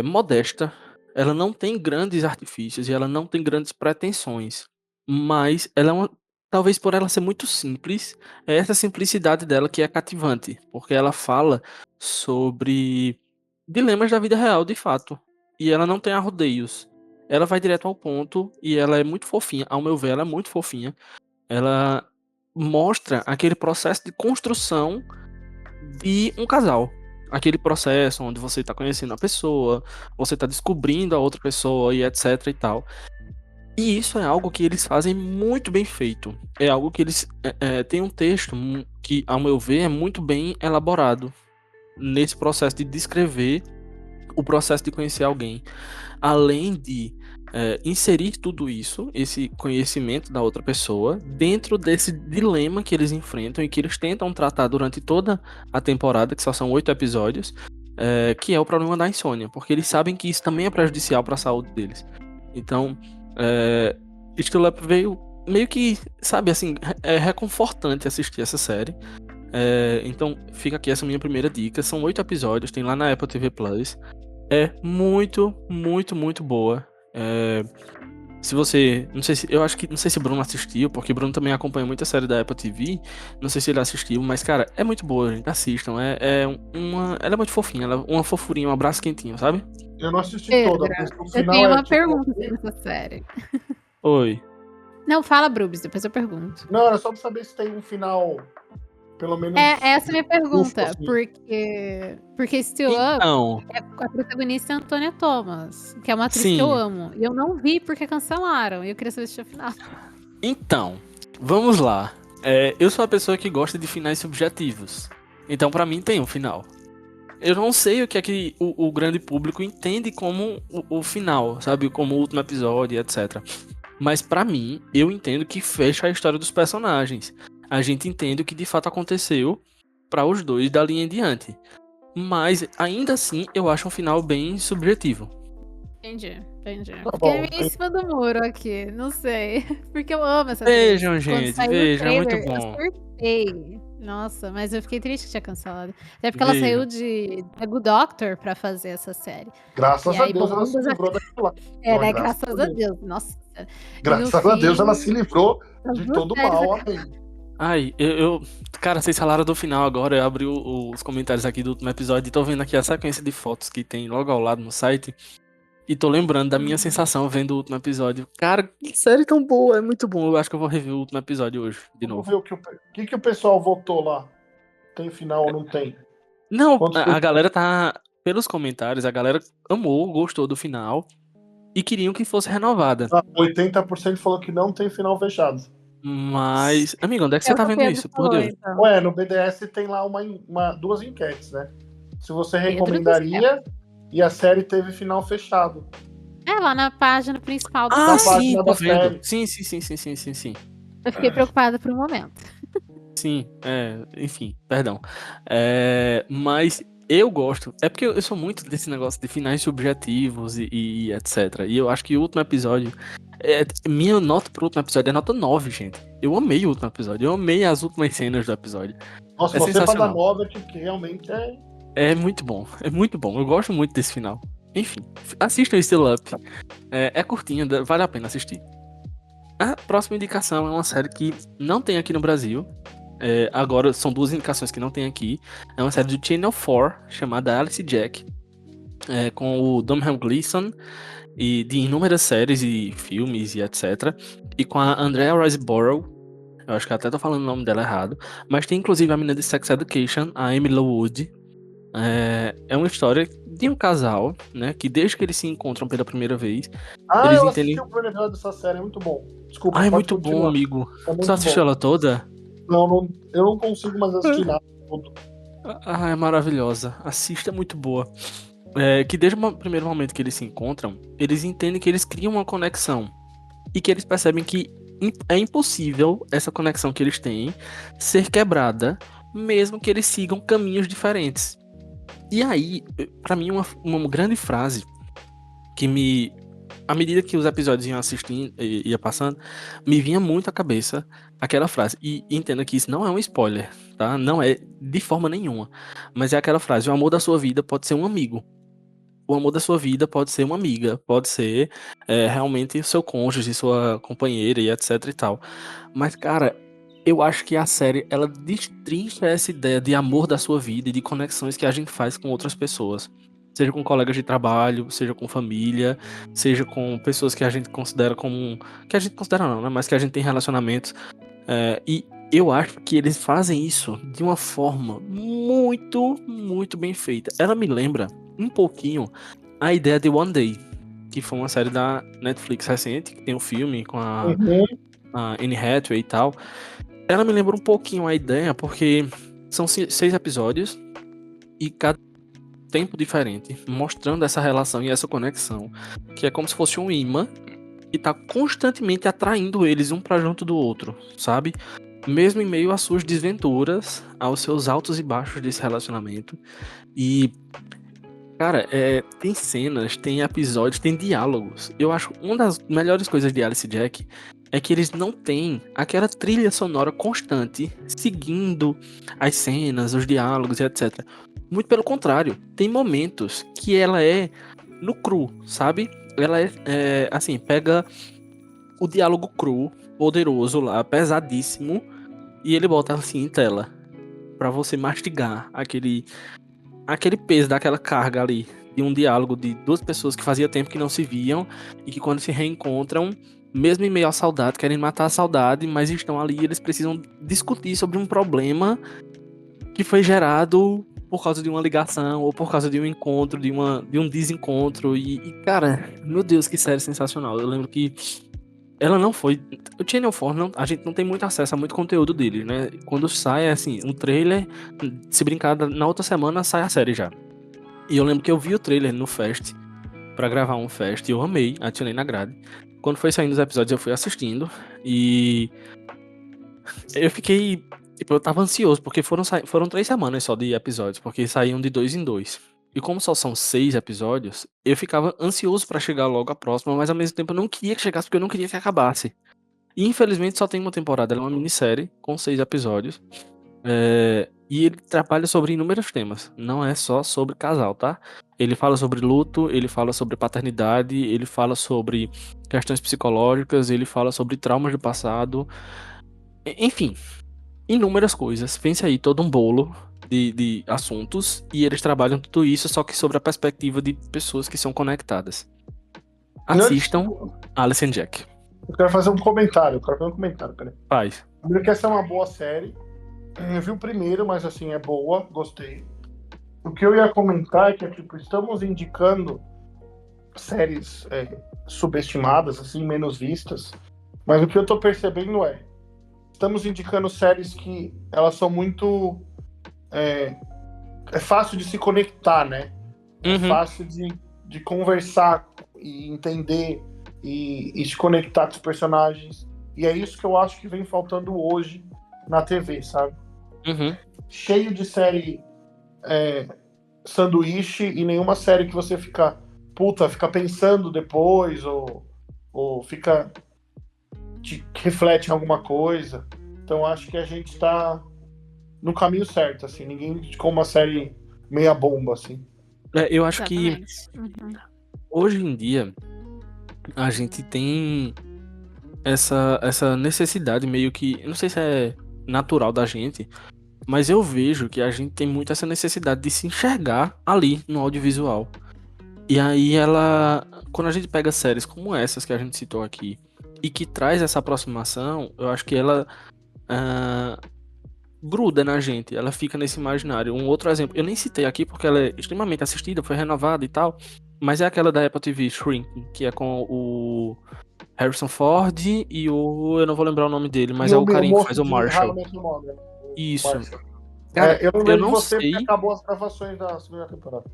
modesta. Ela não tem grandes artifícios e ela não tem grandes pretensões. Mas ela é talvez por ela ser muito simples, é essa simplicidade dela que é cativante. Porque ela fala sobre dilemas da vida real, de fato. E ela não tem arrodeios. Ela vai direto ao ponto e ela é muito fofinha. Ao meu ver, ela é muito fofinha. Ela mostra aquele processo de construção de um casal. Aquele processo onde você tá conhecendo a pessoa, você tá descobrindo a outra pessoa e etc e tal. E isso é algo que eles fazem muito bem feito. É algo que eles têm um texto que, ao meu ver, é muito bem elaborado nesse processo de descrever o processo de conhecer alguém. Além de inserir tudo isso, esse conhecimento da outra pessoa, dentro desse dilema que eles enfrentam e que eles tentam tratar durante toda a temporada, que só são 8 episódios, que é o problema da insônia, porque eles sabem que isso também é prejudicial para a saúde deles. Então, Still Up veio meio que, sabe, assim, é reconfortante assistir essa série. Então, fica aqui essa minha primeira dica. São 8 episódios, tem lá na Apple TV Plus. É muito, muito, muito boa. Se você. Não sei se. Eu acho que. Não sei se o Bruno assistiu, porque o Bruno também acompanha muita série da Apple TV. Não sei se ele assistiu, mas, cara, é muito boa, gente. Assistam. Ela é muito fofinha, ela é uma fofurinha, um abraço quentinho, sabe? Eu não assisti Pedro, toda, mas no eu final tenho é uma tipo. pergunta sobre essa série. Oi. Não, fala, Brubis, depois eu pergunto. Não, era só pra saber se tem um final, pelo menos. Essa é a minha pergunta, Assim. porque Still Up, Então, a protagonista é a Antônia Thomas, que é uma atriz Sim. que eu amo. E eu não vi porque cancelaram, e eu queria saber se tinha final. então, vamos lá. Eu sou uma pessoa que gosta de finais subjetivos. Então, pra mim, tem um final. Eu não sei o que é que o grande público entende como o final, sabe? Como o último episódio, etc. Mas pra mim, eu entendo que fecha a história dos personagens. A gente entende o que de fato aconteceu pra os dois dali em diante. Mas, ainda assim, eu acho um final bem subjetivo. Entendi. Tá Fiquei bom, meio em cima do muro aqui, não sei. Porque eu amo essa atriz. Vejam, Quando gente, saiu o vejam, é muito trailer, bom. Eu surtei. Nossa, mas eu fiquei triste que tinha cancelado. Até porque ela Vejam. saiu de The Good Doctor pra fazer essa série. Graças E a aí, Deus ela se bombas livrou daquilo lá. né? Graças Graças a a Deus. Deus. Nossa. Graças no a Deus fim, ela se livrou as de duas todo séries mal, acabam. amém. Ai, cara, vocês falaram do final agora, eu abri os comentários aqui do último episódio e tô vendo aqui a sequência de fotos que tem logo ao lado no site e tô lembrando da minha sensação vendo o último episódio. Cara, que série tão boa, é muito bom. Eu acho que eu vou rever o último episódio hoje, de Vamos novo. ver o que o pessoal votou lá. Tem final ou não tem? Não, Quantos a galera tá, pelos comentários, a galera amou, gostou do final e queriam que fosse renovada. 80% falou que não tem final fechado. Mas, amigo, onde é que É você o tá que o vendo Pedro isso? Por falou, Deus. então. Ué, no BDS tem lá duas enquetes, né? Se você Pedro do recomendaria e a série teve final fechado. Lá na página principal do Ah, site. sim, página tô da vendo. série. Sim. Eu fiquei preocupada por um momento. Sim, enfim, perdão. Mas eu gosto. É porque eu sou muito desse negócio de finais subjetivos e etc. E eu acho que o último episódio. Minha nota pro último episódio é nota 9, gente. Eu amei o último episódio. Eu amei as últimas cenas do episódio. Nossa, É você pra dar sensacional. 9 que realmente é. É muito bom. É muito bom. Eu gosto muito desse final. Enfim, assistam Still Up. É curtinho, vale a pena assistir. A próxima indicação é uma série que não tem aqui no Brasil. Agora são duas indicações que não tem aqui. É uma série do Channel 4 chamada Alice Jack, com o Domhnall Gleeson e de inúmeras séries e filmes e etc. E com a Andrea Riseborough. Eu acho que eu até tô falando o nome dela errado. Mas tem inclusive a menina de Sex Education, a Emily Wood. É uma história de um casal, né? Que desde que eles se encontram pela primeira vez, eles Eu entendem. assisti o primeiro episódio dessa série, é muito bom. Desculpa, Ah, é pode muito bom, continuar. amigo. É muito Você assistiu bom. ela toda? Não, eu não consigo mais assistir nada. Ah, é maravilhosa. Assista, é muito boa. Que desde o primeiro momento que eles se encontram, eles entendem que eles criam uma conexão. E que eles percebem que é impossível essa conexão que eles têm ser quebrada, mesmo que eles sigam caminhos diferentes. E aí, pra mim, uma grande frase que à medida que os episódios iam assistindo, ia passando, me vinha muito à cabeça aquela frase. E entenda que isso não é um spoiler, tá? Não é de forma nenhuma. Mas é aquela frase: o amor da sua vida pode ser um amigo. O amor da sua vida pode ser uma amiga, pode ser realmente seu cônjuge, sua companheira e etc e tal. Mas, cara, eu acho que a série, ela destrincha essa ideia de amor da sua vida e de conexões que a gente faz com outras pessoas. Seja com colegas de trabalho, seja com família, seja com pessoas que a gente considera como... Que a gente considera não, né? Mas que a gente tem relacionamentos. E eu acho que eles fazem isso de uma forma muito, muito bem feita. Ela me lembra um pouquinho a ideia de One Day, que foi uma série da Netflix recente, que tem um filme com a Anne Hathaway e tal. Ela me lembra um pouquinho a ideia, porque são 6 episódios e cada tempo diferente, mostrando essa relação e essa conexão, que é como se fosse um imã e tá constantemente atraindo eles um pra junto do outro, sabe? Mesmo em meio às suas desventuras, aos seus altos e baixos desse relacionamento. E, cara, tem cenas, tem episódios, tem diálogos. Eu acho uma das melhores coisas de Alice Jack é que eles não têm aquela trilha sonora constante, seguindo as cenas, os diálogos e etc. Muito pelo contrário, tem momentos que ela é no cru, sabe? Ela assim, pega o diálogo cru, poderoso lá, pesadíssimo, e ele bota assim em tela, pra você mastigar aquele peso daquela carga ali, de um diálogo de duas pessoas que fazia tempo que não se viam e que quando se reencontram, mesmo em meio à saudade, querem matar a saudade, mas estão ali e eles precisam discutir sobre um problema que foi gerado por causa de uma ligação ou por causa de um encontro, de um desencontro. Cara, meu Deus, que série sensacional. Eu lembro que ela não foi. O Channel 4, a gente não tem muito acesso a muito conteúdo dele, né? Quando sai, assim, um trailer, se brincar, na outra semana sai a série já. E eu lembro que eu vi o trailer no Fest, pra gravar um Fest, e eu amei, adicionei na grade. Quando foi saindo os episódios, eu fui assistindo, e eu fiquei. Tipo, eu tava ansioso, porque foram 3 semanas só de episódios, porque saíam de 2 em 2. E como só são 6 episódios, eu ficava ansioso pra chegar logo a próxima, mas ao mesmo tempo eu não queria que chegasse, porque eu não queria que acabasse. E infelizmente só tem uma temporada, ela é uma minissérie com 6 episódios. E ele trabalha sobre inúmeros temas, não é só sobre casal, tá? Ele fala sobre luto, ele fala sobre paternidade, ele fala sobre questões psicológicas, ele fala sobre traumas do passado, enfim, inúmeras coisas. Pense aí, todo um bolo de assuntos, e eles trabalham tudo isso, só que sobre a perspectiva de pessoas que são conectadas. Assistam Alice and Jack. Eu quero fazer um comentário, peraí. Faz. Primeiro que essa é uma boa série. Eu vi o primeiro, mas assim, é boa, gostei. O que eu ia comentar é que, tipo, estamos indicando séries subestimadas, assim, menos vistas, mas o que eu tô percebendo estamos indicando séries que elas são muito... É fácil de se conectar, né? É fácil de conversar e entender e se conectar com os personagens. E é isso que eu acho que vem faltando hoje na TV, sabe? Cheio de série sanduíche e nenhuma série que você fica pensando depois ou reflete em alguma coisa. Então acho que a gente tá no caminho certo, assim. Ninguém indicou uma série meia bomba, assim. Eu acho Exatamente. que hoje em dia a gente tem essa necessidade meio que, eu não sei se é natural da gente, mas eu vejo que a gente tem muito essa necessidade de se enxergar ali no audiovisual. E aí quando a gente pega séries como essas que a gente citou aqui e que traz essa aproximação, eu acho que ela gruda na gente, ela fica nesse imaginário. Um outro exemplo, eu nem citei aqui porque ela é extremamente assistida, foi renovada e tal, mas é aquela da Apple TV, Shrinking, que é com o Harrison Ford e eu não vou lembrar o nome dele, mas E é o carinha que moço faz o de Marshall. How I Met Your Mother, Isso. Marshall. Cara, eu não eu lembro de não você sei, porque acabou as gravações da segunda temporada.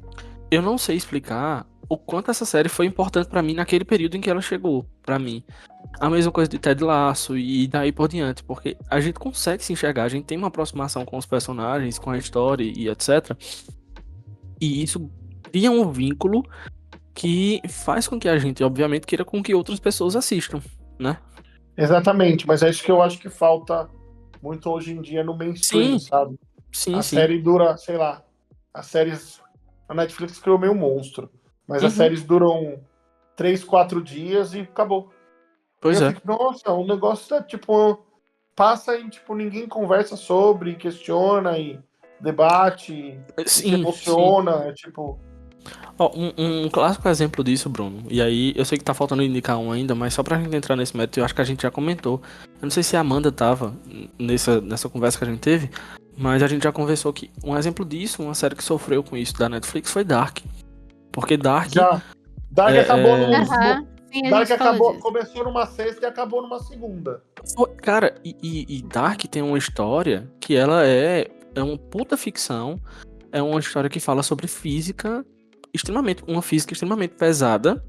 eu não sei explicar o quanto essa série foi importante pra mim naquele período em que ela chegou pra mim. A mesma coisa de Ted Lasso e daí por diante, porque a gente consegue se enxergar, a gente tem uma aproximação com os personagens, com a história e etc. E isso cria um vínculo que faz com que a gente, obviamente, queira com que outras pessoas assistam, né? Exatamente, mas é isso que eu acho que falta muito hoje em dia no mainstream, Sim, sabe? sim, A sim. série dura, sei lá, as séries... A Netflix criou meio monstro, mas as séries duram 3, 4 dias e acabou. Pois E eu é. fico, nossa, o negócio tá, tipo, passa e, tipo, ninguém conversa sobre, questiona e debate e se Sim, sim. emociona, tipo... Ó, um clássico exemplo disso, Bruno, e aí eu sei que tá faltando indicar um ainda, mas só pra gente entrar nesse método, eu acho que a gente já comentou. Eu não sei se a Amanda tava nessa conversa que a gente teve, mas a gente já conversou que um exemplo disso, uma série que sofreu com isso da Netflix foi Dark. Porque Dark Dark acabou no... Sim, a Dark gente falou disso. começou numa sexta e acabou numa segunda. Cara, e Dark tem uma história que ela é uma puta ficção, é uma história que fala sobre uma física extremamente pesada,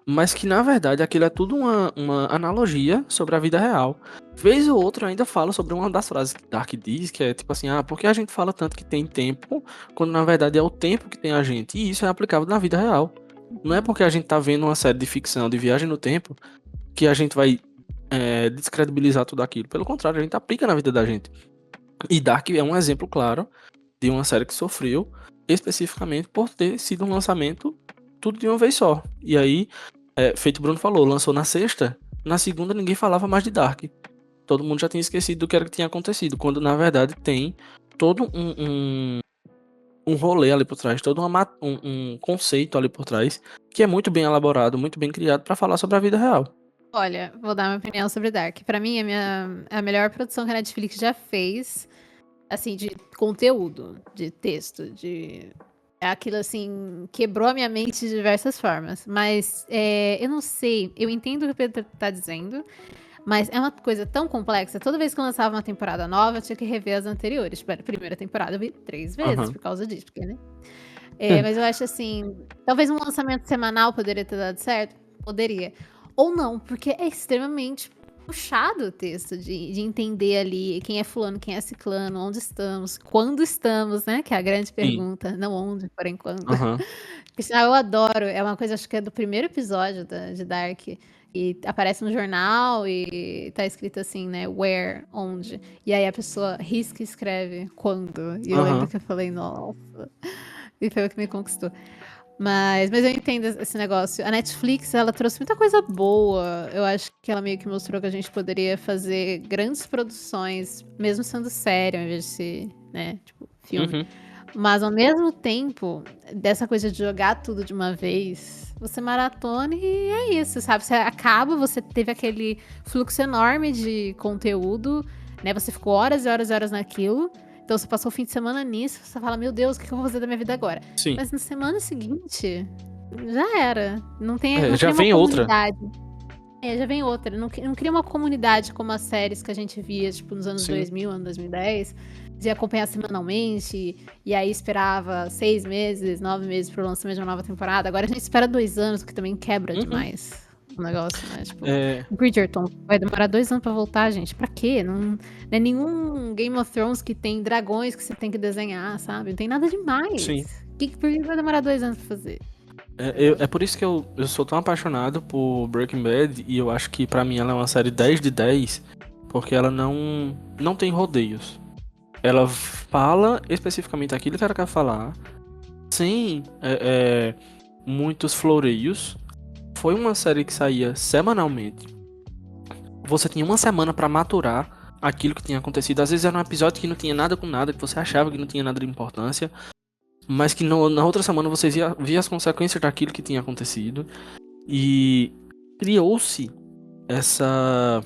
mas que na verdade aquilo é tudo uma analogia sobre a vida real. Vez ou outra ainda fala sobre uma das frases que Dark diz, que é tipo assim, por que a gente fala tanto que tem tempo, quando na verdade é o tempo que tem a gente, e isso é aplicável na vida real. Não é porque a gente tá vendo uma série de ficção, de viagem no tempo, que a gente vai descredibilizar tudo aquilo. Pelo contrário, a gente aplica na vida da gente. E Dark é um exemplo claro de uma série que sofreu especificamente por ter sido um lançamento tudo de uma vez só. E aí, feito o Bruno falou, lançou na sexta, na segunda ninguém falava mais de Dark. Todo mundo já tinha esquecido do que era que tinha acontecido, quando na verdade tem todo um rolê ali por trás, todo um conceito ali por trás, que é muito bem elaborado, muito bem criado pra falar sobre a vida real. Olha, vou dar minha opinião sobre Dark. Pra mim, é a melhor produção que a Netflix já fez, assim, de conteúdo, de texto, de... É aquilo, assim, quebrou a minha mente de diversas formas. Mas, eu não sei, eu entendo o que o Pedro tá dizendo, mas é uma coisa tão complexa. Toda vez que eu lançava uma temporada nova, eu tinha que rever as anteriores. Tipo, a primeira temporada eu vi 3 vezes Aham. por causa disso, porque, né? Mas eu acho assim, talvez um lançamento semanal poderia ter dado certo? Poderia. Ou não, porque é extremamente puxado o texto de entender ali quem é fulano, quem é ciclano, onde estamos, quando estamos, né? Que é a grande Sim. pergunta. Não onde, porém quando. Aham. Por sinal, eu adoro. É uma coisa, acho que é do primeiro episódio de Dark. E aparece no jornal e tá escrito assim, né? Where, onde. E aí a pessoa risca e escreve quando. E eu lembro Aham. que eu falei, nossa. E foi o que me conquistou. Mas eu entendo esse negócio. A Netflix, ela trouxe muita coisa boa. Eu acho que ela meio que mostrou que a gente poderia fazer grandes produções, mesmo sendo série, ao invés de ser, né, tipo, filme. Uhum. Mas ao mesmo tempo, dessa coisa de jogar tudo de uma vez, você maratona e é isso, sabe? Você acaba, você teve aquele fluxo enorme de conteúdo, né? Você ficou horas e horas e horas naquilo. Então você passou o fim de semana nisso, você fala, meu Deus, o que eu vou fazer da minha vida agora? Sim. Mas na semana seguinte, já era. Não Já cria uma vem outra. comunidade. Já vem outra. Não cria uma comunidade como as séries que a gente via, tipo, nos anos Sim. 2000, ano 2010, de acompanhar semanalmente, e aí esperava 6 meses, 9 meses pro lançamento de uma nova temporada. Agora a gente espera 2 anos, o que também quebra Uhum. demais o negócio, né? Tipo, É, Bridgerton vai demorar 2 anos pra voltar, gente. Pra quê? Não é nenhum Game of Thrones que tem dragões que você tem que desenhar, sabe? Não tem nada demais. sim. Por que vai demorar 2 anos pra fazer? É por isso que eu sou tão apaixonado por Breaking Bad e eu acho que pra mim ela é uma série 10 de 10 porque ela não tem rodeios. Ela fala especificamente aquilo que ela quer falar, sem muitos floreios. Foi uma série que saía semanalmente. Você tinha uma semana pra maturar aquilo que tinha acontecido. Às vezes era um episódio que não tinha nada com nada, que você achava que não tinha nada de importância, mas que na outra semana você via as consequências daquilo que tinha acontecido. E criou-se essa...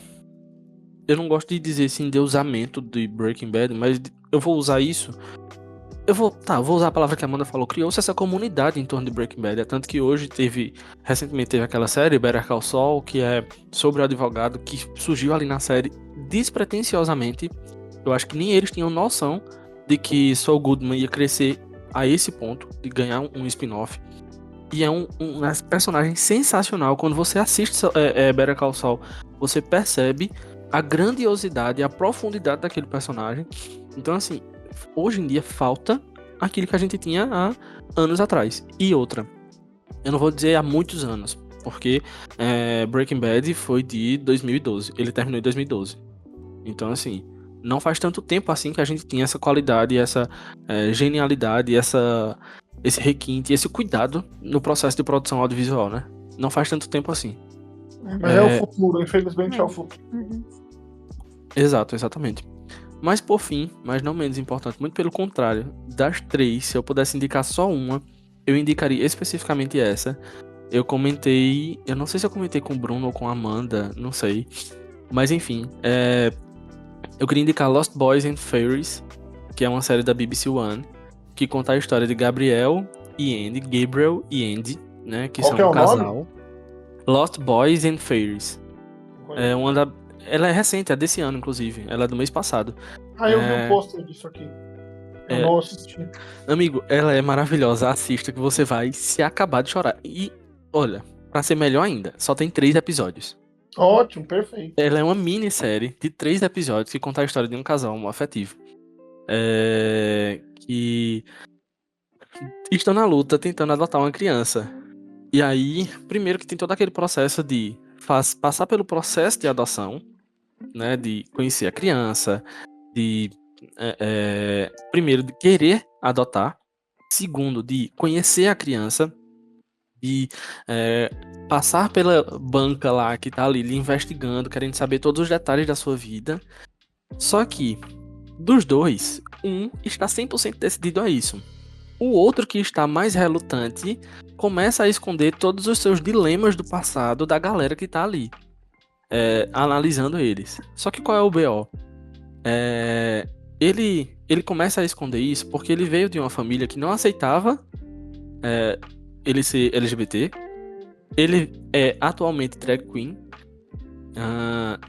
Eu não gosto de dizer esse endeusamento de Breaking Bad, mas eu vou usar isso. Vou usar a palavra que a Amanda falou. Criou-se essa comunidade em torno de Breaking Bad. É tanto que hoje recentemente teve aquela série, Better Call Saul, que é sobre o advogado, que surgiu ali na série despretensiosamente. Eu acho que nem eles tinham noção de que Saul Goodman ia crescer a esse ponto, de ganhar um spin-off. E é um personagem sensacional. Quando você assiste Better Call Saul, você percebe a grandiosidade e a profundidade daquele personagem. Então, assim, hoje em dia falta aquilo que a gente tinha há anos atrás. E outra, eu não vou dizer há muitos anos, porque Breaking Bad foi de 2012. Ele terminou em 2012. Então, assim, não faz tanto tempo assim que a gente tinha essa qualidade, essa genialidade, esse requinte, esse cuidado no processo de produção audiovisual, né? Não faz tanto tempo assim. Mas é o futuro, infelizmente é o futuro. Uhum. Exato, exatamente. Mas por fim, mas não menos importante, muito pelo contrário, das 3, se eu pudesse indicar só uma, eu indicaria especificamente essa. Eu não sei se eu comentei com o Bruno ou com a Amanda, não sei. Mas enfim, eu queria indicar Lost Boys and Fairies, que é uma série da BBC One, que conta a história de Gabriel e Andy, né, que Qual são que é um o nome? casal. Lost Boys and Fairies. Ela é recente, é desse ano, inclusive. Ela é do mês passado. Eu vi um pôster disso aqui. Eu não assisti. Amigo, ela é maravilhosa. Assista que você vai se acabar de chorar. E, olha, pra ser melhor ainda, só tem 3 episódios. Ótimo, perfeito. Ela é uma minissérie de 3 episódios que conta a história de um casal homoafetivo. Que estão na luta tentando adotar uma criança. E aí, primeiro que tem todo aquele processo de faz passar pelo processo de adoção, né, de conhecer a criança, de primeiro de querer adotar, segundo de conhecer a criança, de passar pela banca lá que tá ali lhe investigando, querendo saber todos os detalhes da sua vida. Só que dos dois, um está 100% decidido a isso. O outro, que está mais relutante, começa a esconder todos os seus dilemas do passado da galera que tá ali, analisando eles. Só que qual é o BO? Ele começa a esconder isso porque ele veio de uma família que não aceitava ele ser LGBT. Ele é atualmente drag queen.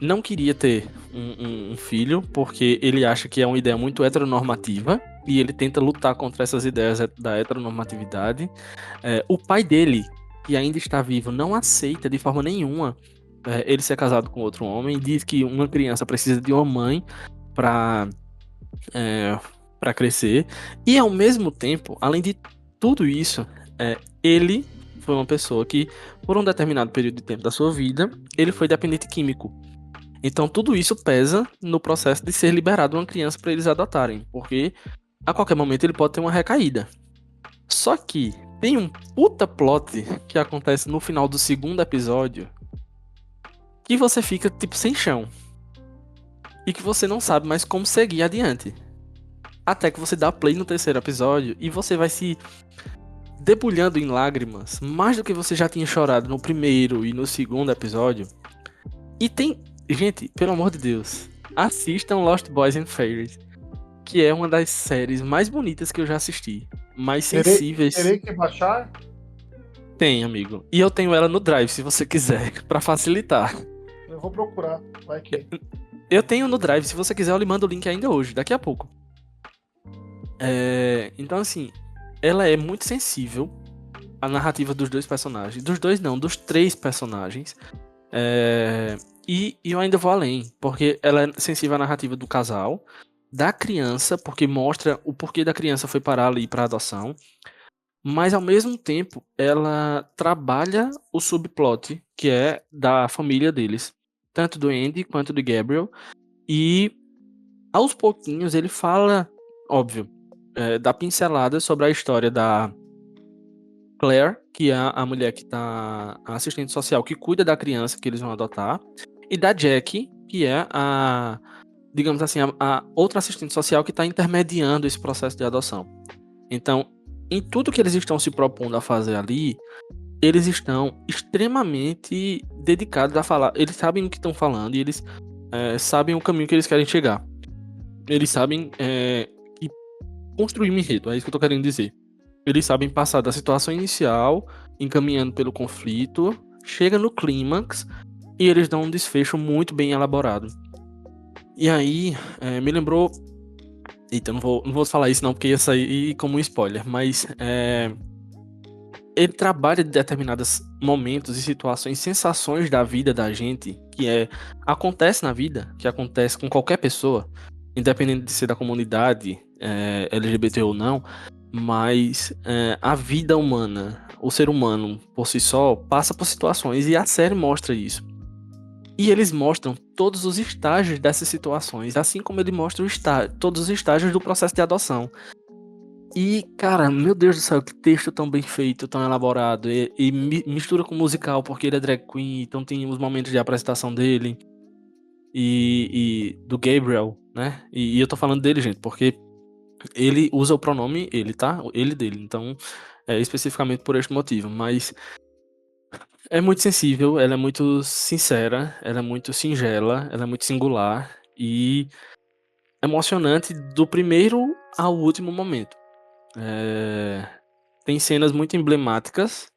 Não queria ter um filho porque ele acha que é uma ideia muito heteronormativa e ele tenta lutar contra essas ideias da heteronormatividade. O pai dele, que ainda está vivo, não aceita de forma nenhuma ele ser casado com outro homem, diz que uma criança precisa de uma mãe para crescer. E ao mesmo tempo, além de tudo isso, ele foi uma pessoa que, por um determinado período de tempo da sua vida, ele foi dependente químico. Então tudo isso pesa no processo de ser liberado uma criança para eles adotarem, porque a qualquer momento ele pode ter uma recaída. Só que tem um puta plot que acontece no final do segundo episódio que você fica tipo sem chão e que você não sabe mais como seguir adiante. Até que você dá play no terceiro episódio e você vai se debulhando em lágrimas, mais do que você já tinha chorado no primeiro e no segundo episódio. E tem... Gente, pelo amor de Deus, assistam Lost Boys and Fairies, que é uma das séries mais bonitas que eu já assisti. Mais sensíveis. Terei que baixar? Tem, amigo. E eu tenho ela no Drive, se você quiser, pra facilitar. Eu vou procurar, vai que... Eu tenho no Drive, se você quiser eu lhe mando o link ainda hoje, daqui a pouco. Então assim, ela é muito sensível à narrativa dos dois personagens. Dos dois não, dos três personagens. E eu ainda vou além, porque ela é sensível à narrativa do casal, da criança, porque mostra o porquê da criança foi parar ali para adoção, mas ao mesmo tempo ela trabalha o subplot, que é da família deles, tanto do Andy quanto do Gabriel, e aos pouquinhos ele fala, óbvio, dá pincelada sobre a história da Claire, que é a mulher que tá, a assistente social que cuida da criança que eles vão adotar, e da Jackie, que é a, digamos assim, a outra assistente social que está intermediando esse processo de adoção. Então, em tudo que eles estão se propondo a fazer ali, eles estão extremamente dedicados a falar. Eles sabem o que estão falando e eles sabem o caminho que eles querem chegar. Eles sabem que construir um enredo, é isso que eu tô querendo dizer. Eles sabem passar da situação inicial, encaminhando pelo conflito, chega no clímax e eles dão um desfecho muito bem elaborado. E aí, me lembrou... Eita, não vou falar isso não, porque ia sair como um spoiler, mas ele trabalha de determinados momentos e situações, sensações da vida da gente, que acontece na vida, que acontece com qualquer pessoa, independente de ser da comunidade LGBT ou não, mas a vida humana, o ser humano por si só, passa por situações e a série mostra isso. E eles mostram todos os estágios dessas situações, assim como ele mostra todos os estágios do processo de adoção. E, cara, meu Deus do céu, que texto tão bem feito, tão elaborado. E mistura com musical, porque ele é drag queen, então tem os momentos de apresentação dele. E do Gabriel, né? E eu tô falando dele, gente, porque ele usa o pronome ele, tá? Ele dele, então especificamente por este motivo. Mas é muito sensível, ela é muito sincera, ela é muito singela, ela é muito singular e emocionante do primeiro ao último momento. Tem cenas muito emblemáticas,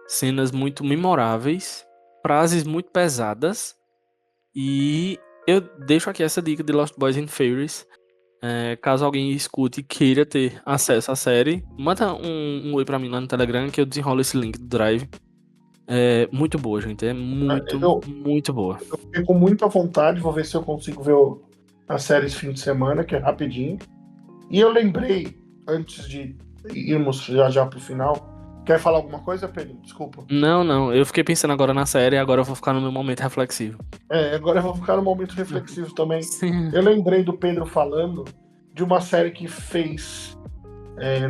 cenas muito memoráveis, frases muito pesadas, e eu deixo aqui essa dica de Lost Boys and Fairies. Caso alguém escute e queira ter acesso à série, manda um oi pra mim lá no Telegram que eu desenrolo esse link do Drive. É muito boa, gente, é muito boa. Eu fiquei com muita vontade, vou ver se eu consigo ver a série esse fim de semana, que é rapidinho. E eu lembrei, antes de irmos já pro final, Quer falar alguma coisa, Pedro? Desculpa. Não. Eu fiquei pensando agora na série e agora eu vou ficar no meu momento reflexivo. Agora eu vou ficar no momento reflexivo também. Sim. Eu lembrei do Pedro falando de uma série que fez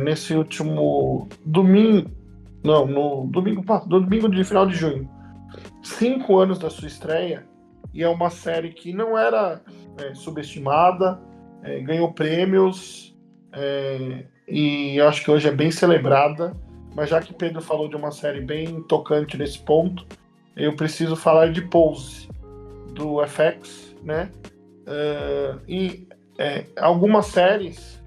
nesse último domingo. Não, no domingo de final de junho. 5 anos da sua estreia. E é uma série que não era subestimada, ganhou prêmios, e eu acho que hoje é bem celebrada. Mas já que Pedro falou de uma série bem tocante nesse ponto, eu preciso falar de Pose, do FX, né? Algumas séries,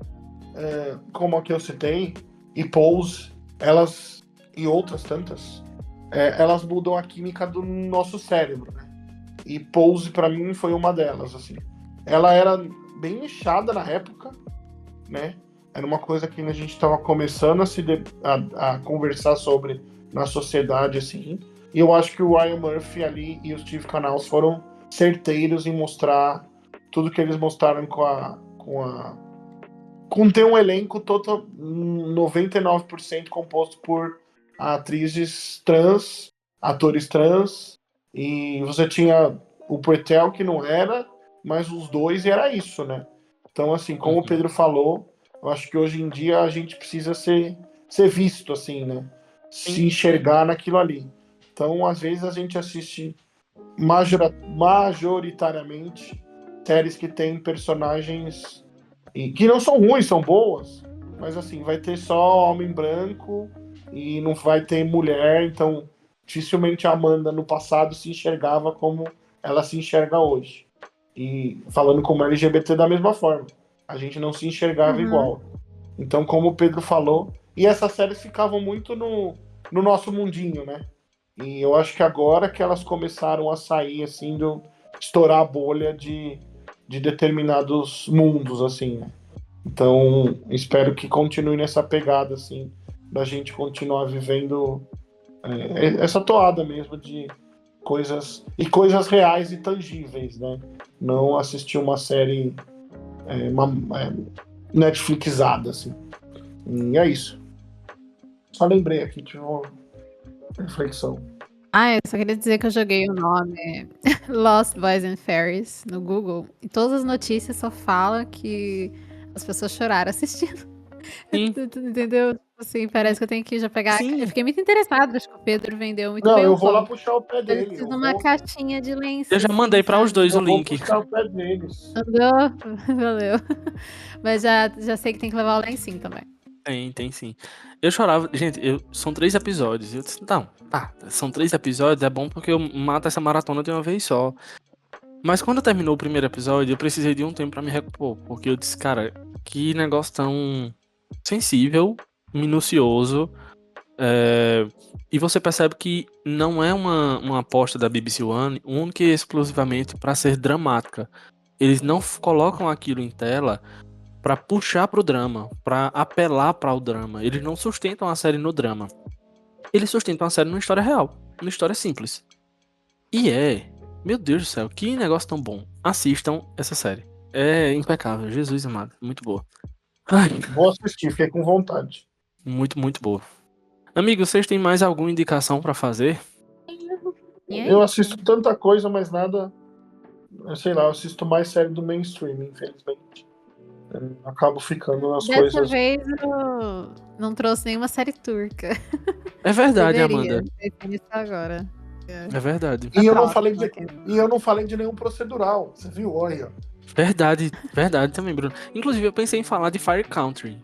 como a que eu citei, e Pose, elas, e outras tantas, elas mudam a química do nosso cérebro, né? E Pose, pra mim, foi uma delas, assim. Ela era bem nichada na época, né? Era uma coisa que a gente estava começando a conversar sobre na sociedade, assim. E eu acho que o Ryan Murphy ali e o Steve Canals foram certeiros em mostrar tudo que eles mostraram com ter um elenco total 99% composto por atrizes trans, atores trans, e você tinha o Pretel, que não era, mas os dois, e era isso, né? Então, assim, como o Pedro falou, eu acho que hoje em dia a gente precisa ser visto, assim, né? Se enxergar naquilo ali. Então, às vezes, a gente assiste majoritariamente séries que têm personagens que não são ruins, são boas, mas, assim, vai ter só homem branco e não vai ter mulher, então dificilmente a Amanda no passado se enxergava como ela se enxerga hoje. E falando como LGBT da mesma forma. A gente não se enxergava igual. Então, como o Pedro falou, e essas séries ficavam muito no nosso mundinho, né? E eu acho que agora que elas começaram a sair, assim, estourar a bolha de determinados mundos, assim, né? Então, espero que continue nessa pegada, assim, da gente continuar vivendo essa toada mesmo de coisas reais e tangíveis, né? Não assistir uma série Netflixada, assim. E é isso. Só lembrei aqui, tive uma reflexão. Eu só queria dizer que eu joguei o nome Lost Boys and Fairies no Google e todas as notícias só falam que as pessoas choraram assistindo. Sim. Entendeu? Assim, parece que eu tenho que já pegar. Sim. Eu fiquei muito interessada, acho que o Pedro vendeu muito Não, bem. eu vou lá puxar o pé Eu dele. preciso de uma caixinha de lenço. Eu já mandei pra os dois o link. Eu vou puxar o pé deles. Mandou? Valeu. Mas já sei que tem que levar o lencinho também. Tem sim. Eu chorava. Gente, são 3 episódios. Eu disse, não, tá. São 3 episódios, é bom porque eu mato essa maratona de uma vez só. Mas quando terminou o primeiro episódio, eu precisei de um tempo pra me recompor. Porque eu disse, cara, que negócio tão sensível, minucioso. E você percebe que não é uma aposta da BBC One única e exclusivamente pra ser dramática. Eles não colocam aquilo em tela pra puxar pro drama, pra apelar para o drama. Eles não sustentam a série no drama. Eles sustentam a série numa história real, numa história simples. E meu Deus do céu, que negócio tão bom. Assistam essa série. É impecável, Jesus amado, muito boa. Ai, Vou assistir, fiquei com vontade. muito, muito boa. Amigos, vocês têm mais alguma indicação pra fazer? Eu assisto tanta coisa, mas nada. Sei lá, eu assisto mais série do mainstream, infelizmente. Acabo ficando nas Dessa coisas. vez eu não trouxe nenhuma série turca. É verdade, Deveria. Amanda. Isso agora. É verdade. E eu não falei de nenhum procedural. Você viu? Olha. Verdade também, Bruno. Inclusive, eu pensei em falar de Fire Country.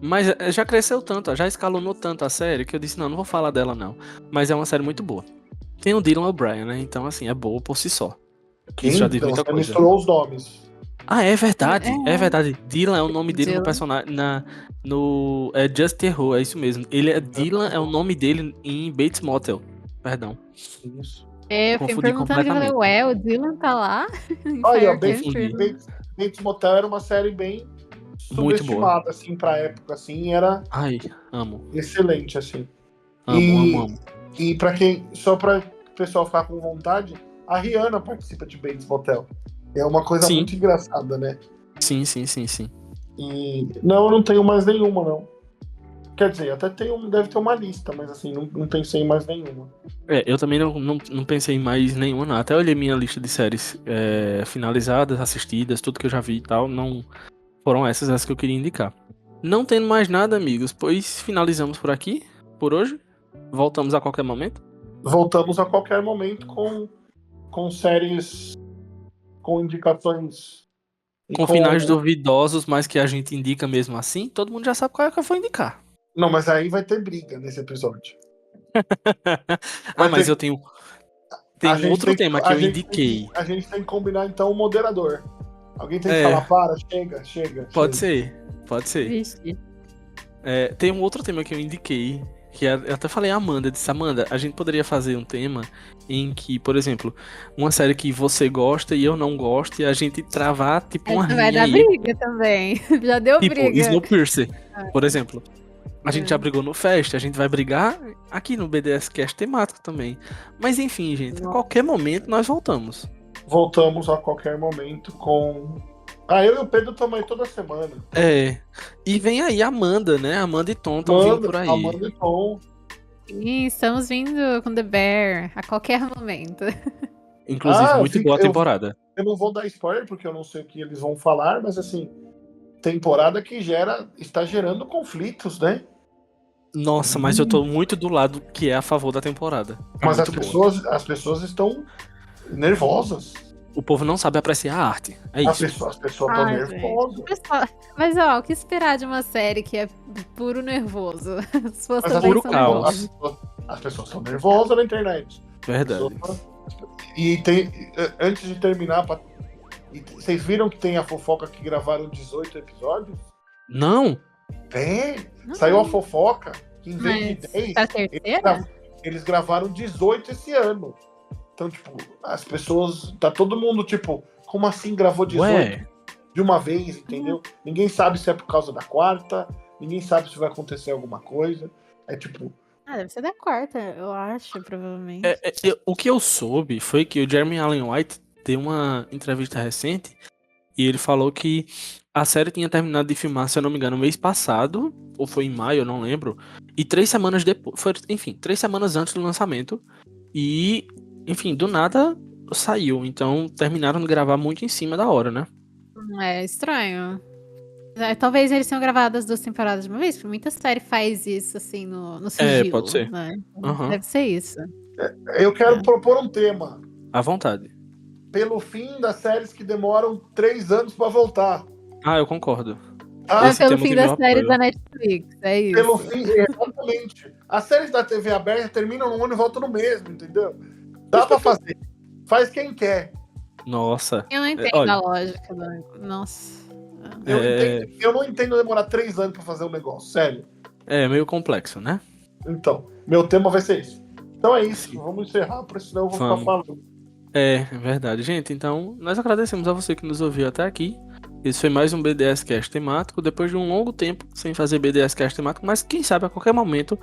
Mas já cresceu tanto, já escalonou tanto a série que eu disse, não vou falar dela não. Mas é uma série muito boa. Tem o Dylan O'Brien, né? Então, assim, é boa por si só. Isso já diz Então, muita você coisa. misturou os nomes. Ah, é verdade. É verdade. Dylan é o nome dele no Dylan. personagem. Just Terror, é isso mesmo. Dylan é o nome dele em Bates Motel. Perdão. Isso. Eu fiquei me Confundi perguntando, eu falei, completamente. o Dylan tá lá? Em Olha, Fire Country? Bates Motel era uma série bem Muito subestimada, assim, pra época, assim, era Ai, amo. excelente, assim. Amo. E pra quem, só pra o pessoal ficar com vontade, a Rihanna participa de Bates Motel. É uma coisa Sim. muito engraçada, né? Sim. E não, eu não tenho mais nenhuma, não. Quer dizer, até deve ter uma lista, mas assim, não pensei em mais nenhuma. Eu também não pensei em mais nenhuma, não. Até olhei minha lista de séries finalizadas, assistidas, tudo que eu já vi e tal. Não foram essas que eu queria indicar. Não tendo mais nada, amigos, pois finalizamos por aqui, por hoje. Voltamos a qualquer momento. Voltamos a qualquer momento com séries com indicações. Com finais duvidosos, mas que a gente indica mesmo assim. Todo mundo já sabe qual é que eu vou indicar. Não, mas aí vai ter briga nesse episódio. Mas eu tenho outro tema que eu indiquei. A gente tem que combinar então o moderador. Alguém tem que falar, chega. Pode ser. Vixe. Tem um outro tema que eu indiquei, que eu até falei a Amanda, disse, Amanda, a gente poderia fazer um tema em que, por exemplo, uma série que você gosta e eu não gosto, e a gente travar, tipo, uma rinha vai dar briga também. Já deu tipo, briga. Snowpiercer, por exemplo. A gente já brigou no Fest, a gente vai brigar aqui no BDS Cast temático também. Mas enfim, gente, a qualquer momento nós voltamos. Voltamos a qualquer momento com... eu e o Pedro estamos aí toda semana. E vem aí a Amanda, né? Amanda e Tom estão vindo por aí. Amanda e Tom. Sim, estamos vindo com The Bear a qualquer momento. Inclusive, muito boa a temporada. Eu não vou dar spoiler, porque eu não sei o que eles vão falar, mas assim, temporada que está gerando conflitos, né? Nossa, mas eu tô muito do lado que é a favor da temporada. Mas as pessoas estão nervosas. O povo não sabe apreciar a arte. É isso. As pessoas estão nervosas. Mas o que esperar de uma série que é puro nervoso? As pessoas mas também puro são caos. As pessoas estão nervosas na internet. Verdade. E antes de terminar, vocês viram que tem a fofoca que gravaram 18 episódios? Não. Saiu a fofoca que em vez de 10, tá terceira? eles gravaram 18 esse ano. Então, tipo, as pessoas, tá todo mundo, tipo, como assim gravou 18 de uma vez, entendeu? Ninguém sabe se é por causa da quarta, ninguém sabe se vai acontecer alguma coisa. É tipo... deve ser da quarta, eu acho, provavelmente. O que eu soube foi que o Jeremy Allen White deu uma entrevista recente e ele falou que a série tinha terminado de filmar, se eu não me engano, no mês passado, ou foi em maio, eu não lembro, e 3 semanas depois, 3 semanas antes do lançamento, e, enfim, do nada saiu, então terminaram de gravar muito em cima da hora, né? É estranho. Talvez eles tenham gravado as 2 temporadas de uma vez, porque muita série faz isso, assim, no sigilo. Pode ser. Né? Uhum. Deve ser isso. Eu quero propor um tema. À vontade. Pelo fim das séries que demoram 3 anos pra voltar. Eu concordo. Pelo fim das séries da Netflix, é isso. Pelo fim, exatamente. As séries da TV aberta terminam no ano e voltam no mesmo, entendeu? Dá pra fazer. Faz quem quer. Nossa. Eu não entendo a lógica. Nossa. Eu não entendo demorar 3 anos pra fazer um negócio, sério. É meio complexo, né? Então, meu tema vai ser isso. Então é isso, vamos encerrar, porque senão eu vou ficar falando. É verdade, gente. Então, nós agradecemos a você que nos ouviu até aqui. Esse foi mais um BDS Cast temático, depois de um longo tempo sem fazer BDS Cast temático, mas quem sabe a qualquer momento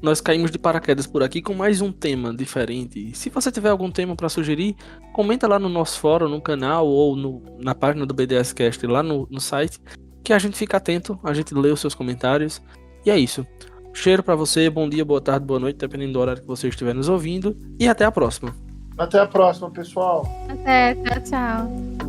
nós caímos de paraquedas por aqui com mais um tema diferente. Se você tiver algum tema para sugerir, comenta lá no nosso fórum, no canal ou na página do BDS Cast lá no site, que a gente fica atento, a gente lê os seus comentários. E é isso. Cheiro para você, bom dia, boa tarde, boa noite, dependendo do horário que você estiver nos ouvindo. E até a próxima. Até a próxima, pessoal. Até, tchau.